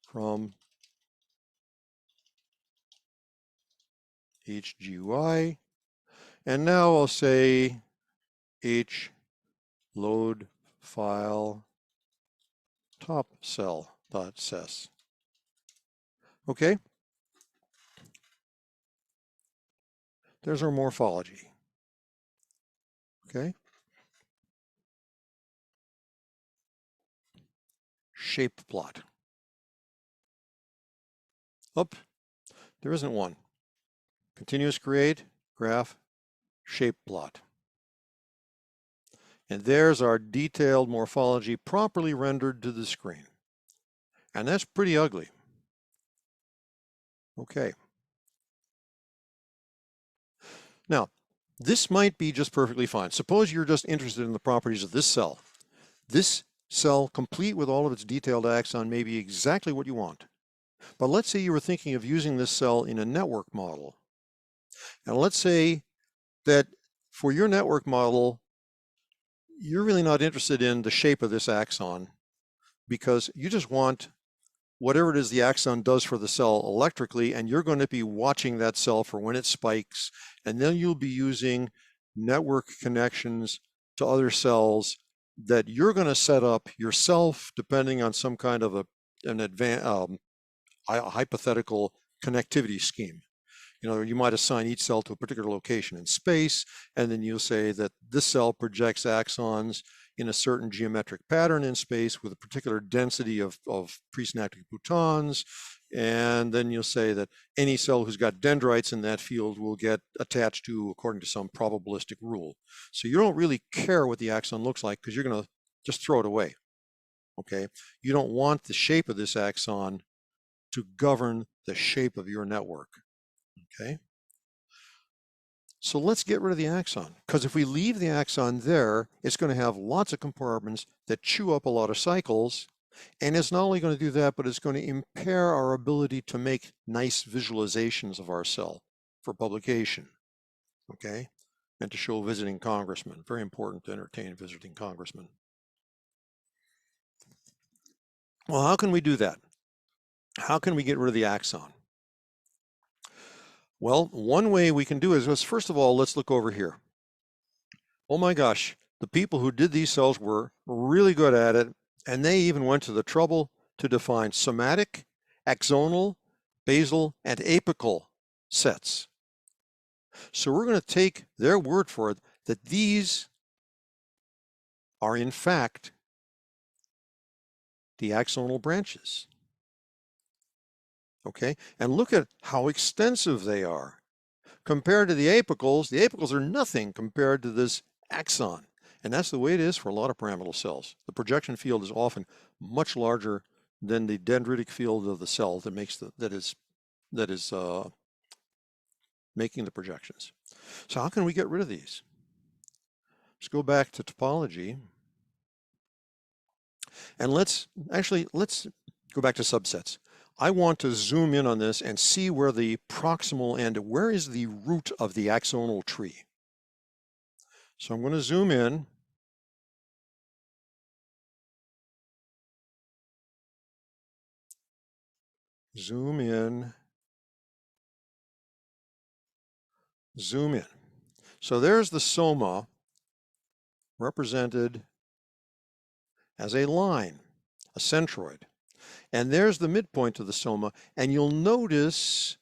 Speaker 1: from HGUI, and now I'll say h load file top cell.ses. Okay, there's our morphology. Okay, shape plot. Oh, there isn't one. Continuous create, graph, shape plot. And there's our detailed morphology properly rendered to the screen. And that's pretty ugly. Okay. Now, this might be just perfectly fine. Suppose you're just interested in the properties of this cell. This cell, complete with all of its detailed axon, may be exactly what you want. But let's say you were thinking of using this cell in a network model. And let's say that for your network model, you're really not interested in the shape of this axon because you just want whatever it is the axon does for the cell electrically, and you're going to be watching that cell for when it spikes, and then you'll be using network connections to other cells that you're going to set up yourself depending on some kind of a hypothetical connectivity scheme. You know, you might assign each cell to a particular location in space, and then you'll say that this cell projects axons in a certain geometric pattern in space with a particular density of presynaptic boutons, and then you'll say that any cell who's got dendrites in that field will get attached to according to some probabilistic rule. So you don't really care what the axon looks like because you're going to just throw it away. Okay, you don't want the shape of this axon to govern the shape of your network. Okay, so let's get rid of the axon, because if we leave the axon there, it's going to have lots of compartments that chew up a lot of cycles, and it's not only going to do that, but it's going to impair our ability to make nice visualizations of our cell for publication, okay, and to show visiting congressmen. Very important to entertain visiting congressmen. Well, how can we do that? How can we get rid of the axon? Well, one way we can do it is, first of all, let's look over here. Oh my gosh, the people who did these cells were really good at it, and they even went to the trouble to define somatic, axonal, basal, and apical sets. So we're going to take their word for it that these are in fact the axonal branches. Okay, and look at how extensive they are. Compared to the apicals are nothing compared to this axon. And that's the way it is for a lot of pyramidal cells. The projection field is often much larger than the dendritic field of the cell that makes that is making the projections. So how can we get rid of these? Let's go back to topology. And let's go back to subsets. I want to zoom in on this and see where the proximal end, where is the root of the axonal tree. So I'm going to zoom in. Zoom in. Zoom in. So there's the soma represented as a line, a centroid. And there's the midpoint of the soma, and you'll notice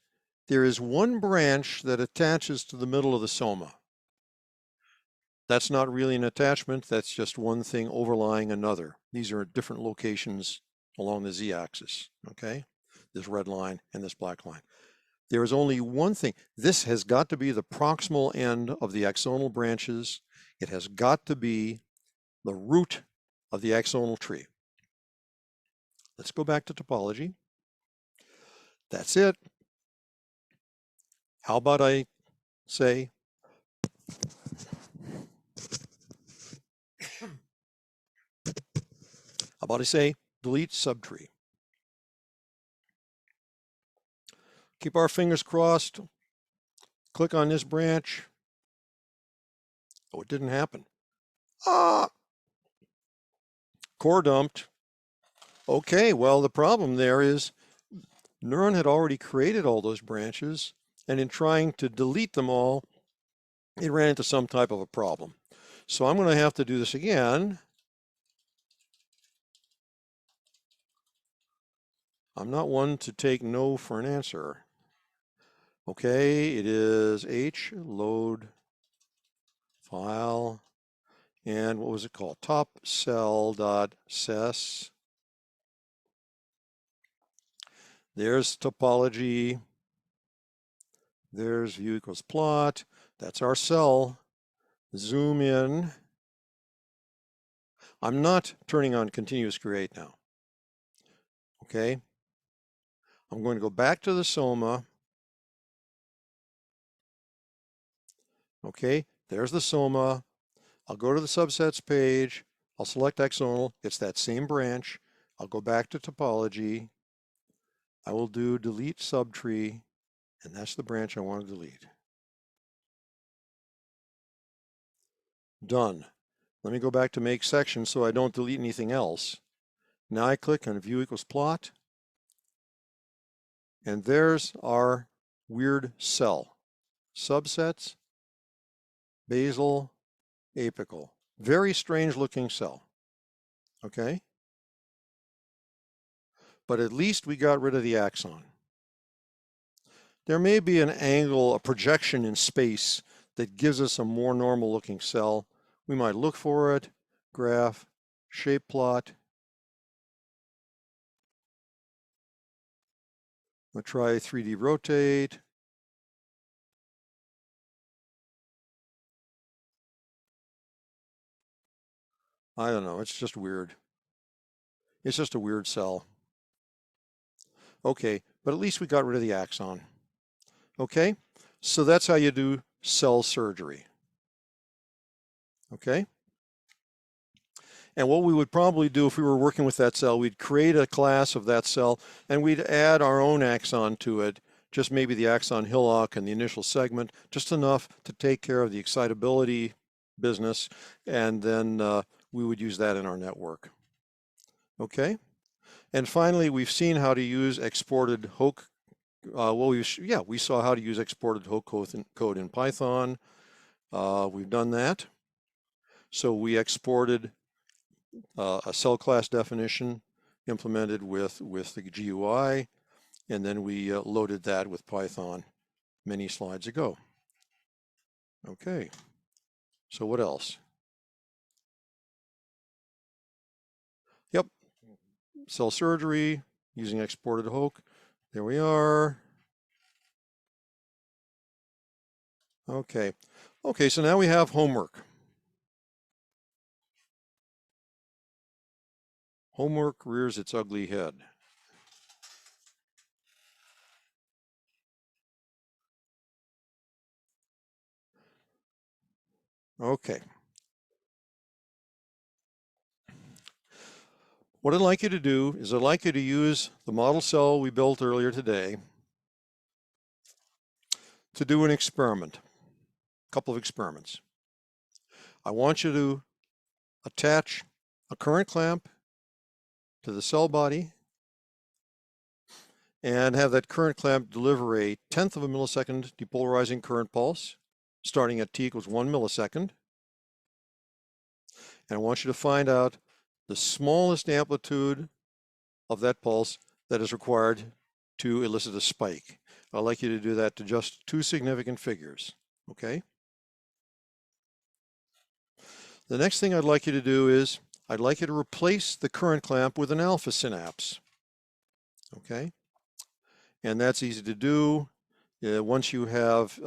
Speaker 1: there is one branch that attaches to the middle of the soma. That's not really an attachment, that's just one thing overlying another. These are at different locations along the z-axis, okay? This red line and this black line. There is only one thing. This has got to be the proximal end of the axonal branches. It has got to be the root of the axonal tree. Let's go back to topology. That's it. How about I say, delete subtree. Keep our fingers crossed. Click on this branch. Oh, it didn't happen. Core dumped. Okay, well, the problem there is Neuron had already created all those branches, and in trying to delete them all, it ran into some type of a problem. So I'm going to have to do this again. I'm not one to take no for an answer. Okay, it is H, load file, and what was it called? Top cell.ses. There's topology. There's view equals plot. That's our cell. Zoom in. I'm not turning on continuous create now. Okay. I'm going to go back to the Soma. Okay, there's the Soma. I'll go to the subsets page. I'll select axonal. It's that same branch. I'll go back to topology. I will do delete subtree, and that's the branch I want to delete. Done. Let me go back to make section so I don't delete anything else. Now I click on view equals plot, and there's our weird cell. Subsets, basal, apical. Very strange looking cell. Okay? But at least we got rid of the axon. There may be an angle, a projection in space that gives us a more normal looking cell. We might look for it, graph, shape plot. I'll try 3D rotate. I don't know, it's just weird. It's just a weird cell. Okay, but at least we got rid of the axon. Okay, so that's how you do cell surgery. Okay? And what we would probably do if we were working with that cell, we'd create a class of that cell and we'd add our own axon to it, just maybe the axon hillock and the initial segment, just enough to take care of the excitability business, and then we would use that in our network. Okay? And finally, we've seen how to use exported Hoek. We saw how to use exported Hoek code in Python. We've done that. So we exported a cell class definition implemented with the GUI, and then we loaded that with Python many slides ago. Okay, so what else? Yep, cell surgery using exported Hoek. There we are. Okay, so now we have homework. Homework rears its ugly head. Okay. What I'd like you to do is I'd like you to use the model cell we built earlier today to do an experiment, a couple of experiments. I want you to attach a current clamp to the cell body and have that current clamp deliver a 1/10 of a millisecond depolarizing current pulse starting at t equals 1 millisecond. And I want you to find out the smallest amplitude of that pulse that is required to elicit a spike. I'd like you to do that to just 2 significant figures, okay? The next thing I'd like you to do is I'd like you to replace the current clamp with an alpha synapse, okay? And that's easy to do. Once you have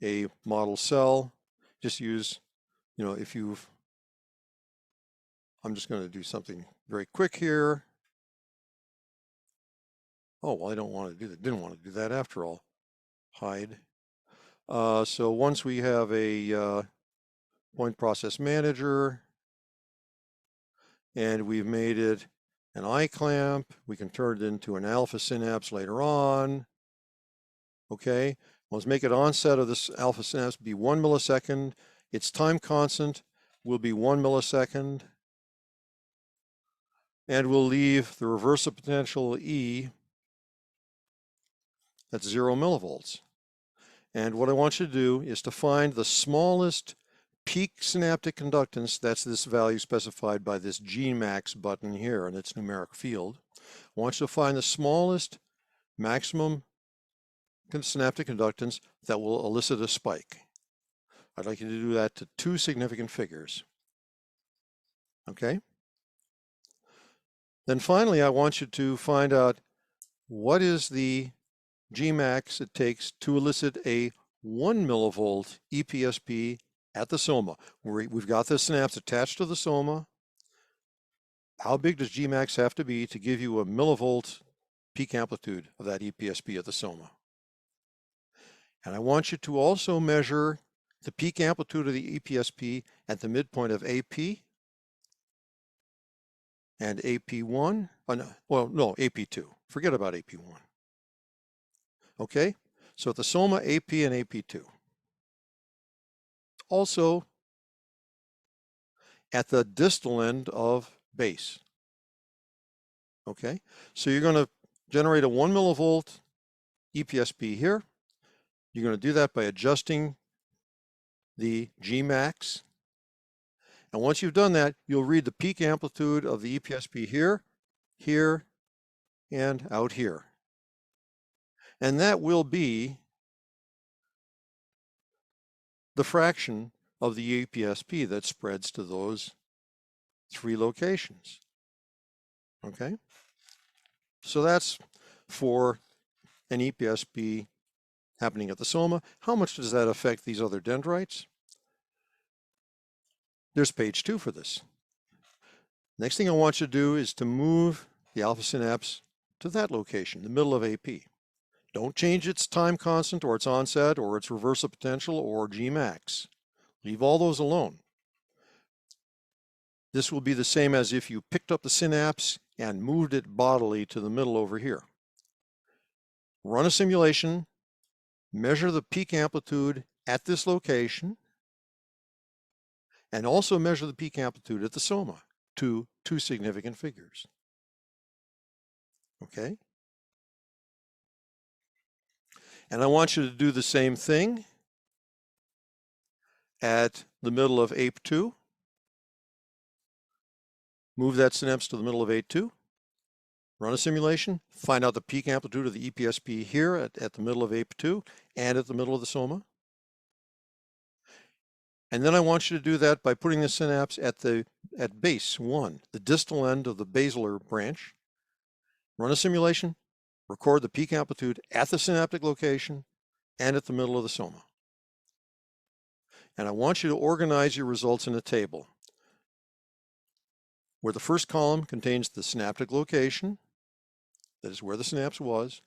Speaker 1: a model cell, just use, I'm just going to do something very quick here. Oh, well, I don't want to do that. Didn't want to do that after all. Hide. So once we have a point process manager and we've made it an I-clamp, we can turn it into an alpha synapse later on. Okay, let's make it onset of this alpha synapse be 1 millisecond. Its time constant will be 1 millisecond. And we'll leave the reversal potential E at 0 millivolts. And what I want you to do is to find the smallest peak synaptic conductance, that's this value specified by this Gmax button here in its numeric field. I want you to find the smallest maximum synaptic conductance that will elicit a spike. I'd like you to do that to 2 significant figures. Okay? Then finally, I want you to find out what is the Gmax it takes to elicit a 1 millivolt EPSP at the Soma. We've got the synapse attached to the Soma. How big does Gmax have to be to give you a millivolt peak amplitude of that EPSP at the Soma? And I want you to also measure the peak amplitude of the EPSP at the midpoint of AP and AP1. AP2. Forget about AP1. Okay, so at the Soma, AP and AP2. Also, at the distal end of base. Okay, so you're going to generate a 1 millivolt EPSP here. You're going to do that by adjusting the Gmax. And once you've done that, you'll read the peak amplitude of the EPSP here, here, and out here. And that will be the fraction of the EPSP that spreads to those 3 locations. Okay? So that's for an EPSP happening at the Soma. How much does that affect these other dendrites? There's page 2 for this. Next thing I want you to do is to move the alpha synapse to that location, the middle of AP. Don't change its time constant or its onset or its reversal potential or Gmax. Leave all those alone. This will be the same as if you picked up the synapse and moved it bodily to the middle over here. Run a simulation, measure the peak amplitude at this location, and also measure the peak amplitude at the Soma to 2 significant figures. Okay? And I want you to do the same thing at the middle of AP2. Move that synapse to the middle of AP2. Run a simulation. Find out the peak amplitude of the EPSP here at the middle of AP2 and at the middle of the Soma. And then I want you to do that by putting the synapse at base 1, the distal end of the basilar branch. Run a simulation. Record the peak amplitude at the synaptic location and at the middle of the Soma. And I want you to organize your results in a table where the first column contains the synaptic location, that is where the synapse was.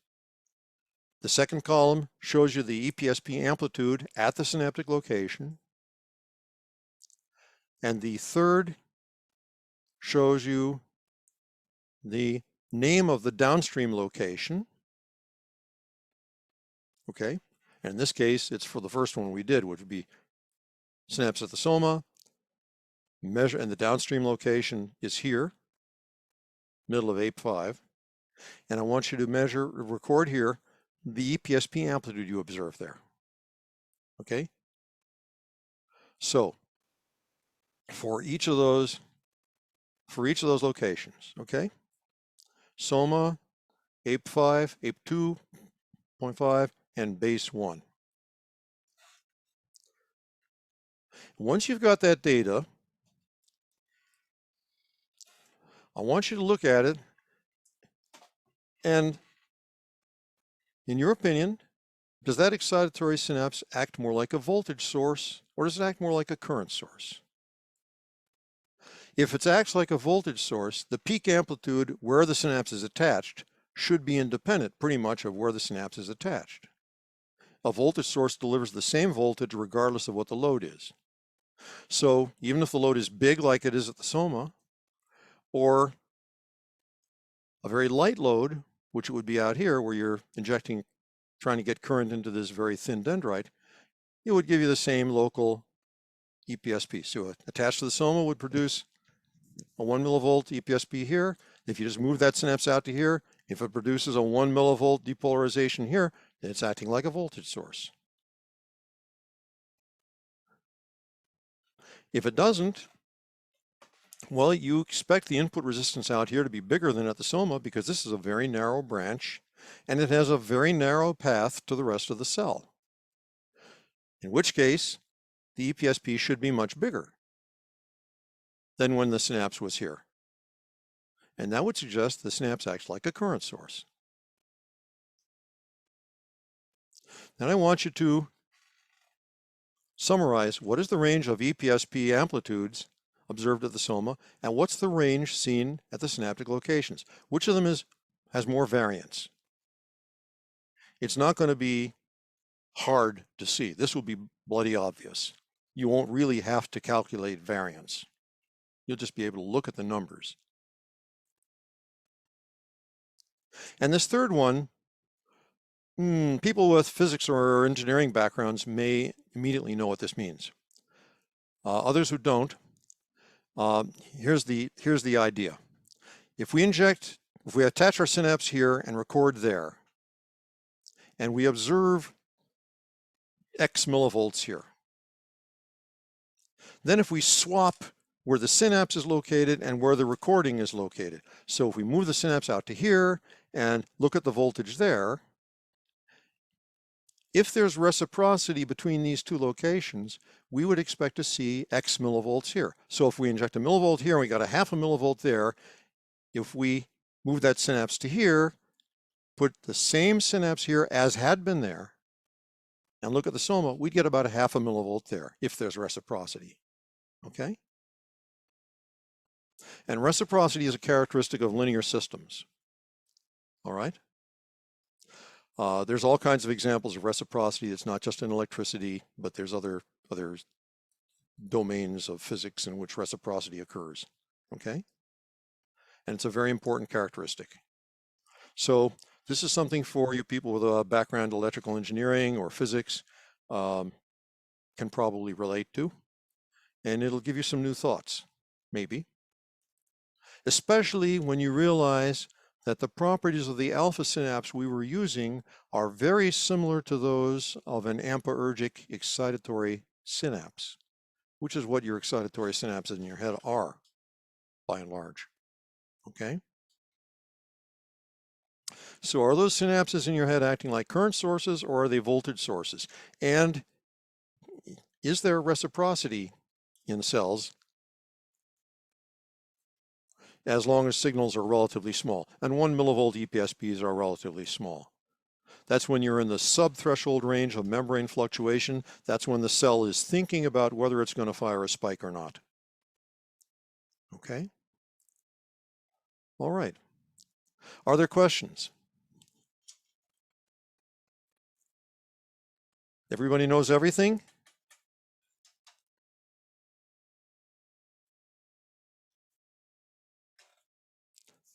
Speaker 1: The second column shows you the EPSP amplitude at the synaptic location. And the third shows you the name of the downstream location. Okay, and in this case, it's for the first one we did, which would be synapse at the Soma, measure, and the downstream location is here, middle of AP5. And I want you to record here the EPSP amplitude you observe there. Okay, so for each of those locations, okay, Soma, AP5, AP2.5, and base 1. Once you've got that data, I want you to look at it and, in your opinion, does that excitatory synapse act more like a voltage source or does it act more like a current source? If it acts like a voltage source, the peak amplitude where the synapse is attached should be independent pretty much of where the synapse is attached. A voltage source delivers the same voltage regardless of what the load is. So even if the load is big like it is at the Soma, or a very light load, which it would be out here where you're injecting, trying to get current into this very thin dendrite, it would give you the same local EPSP. So attached to the Soma would produce a 1 millivolt EPSP here. If you just move that synapse out to here, if it produces a 1 millivolt depolarization here, then it's acting like a voltage source. If it doesn't, well, you expect the input resistance out here to be bigger than at the Soma because this is a very narrow branch and it has a very narrow path to the rest of the cell. In which case, the EPSP should be much bigger than when the synapse was here. And that would suggest the synapse acts like a current source. Then I want you to summarize what is the range of EPSP amplitudes observed at the Soma, and what's the range seen at the synaptic locations? Which of them has more variance? It's not going to be hard to see. This will be bloody obvious. You won't really have to calculate variance. You'll just be able to look at the numbers. And this third one, people with physics or engineering backgrounds may immediately know what this means. Others who don't, here's the idea. If we attach our synapse here and record there, and we observe X millivolts here, then if we swap where the synapse is located and where the recording is located, so if we move the synapse out to here and look at the voltage there, if there's reciprocity between these two locations, we would expect to see X millivolts here. So if we inject a millivolt here and we got a half a millivolt there, if we move that synapse to here, put the same synapse here as had been there, and look at the Soma, we'd get about a half a millivolt there if there's reciprocity, okay? And reciprocity is a characteristic of linear systems, all right? There's all kinds of examples of reciprocity. It's not just in electricity, but there's other domains of physics in which reciprocity occurs, okay? And it's a very important characteristic. So this is something for you people with a background in electrical engineering or physics can probably relate to, and it'll give you some new thoughts, maybe. Especially when you realize that the properties of the alpha synapse we were using are very similar to those of an ampaergic excitatory synapse, which is what your excitatory synapses in your head are, by and large, okay? So are those synapses in your head acting like current sources or are they voltage sources? And is there reciprocity in cells as long as signals are relatively small? And 1 millivolt EPSPs are relatively small. That's when you're in the subthreshold range of membrane fluctuation. That's when the cell is thinking about whether it's going to fire a spike or not. Okay? All right. Are there questions? Everybody knows everything?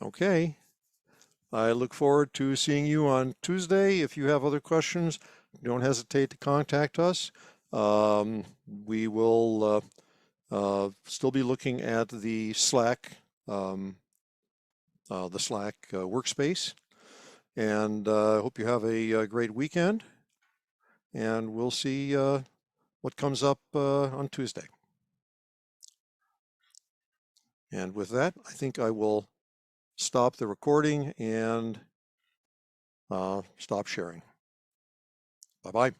Speaker 1: Okay. I look forward to seeing you on Tuesday. If you have other questions, don't hesitate to contact us. We will still be looking at the Slack workspace. And I hope you have a great weekend. And we'll see what comes up on Tuesday. And with that, I think I will stop the recording and stop sharing. Bye-bye.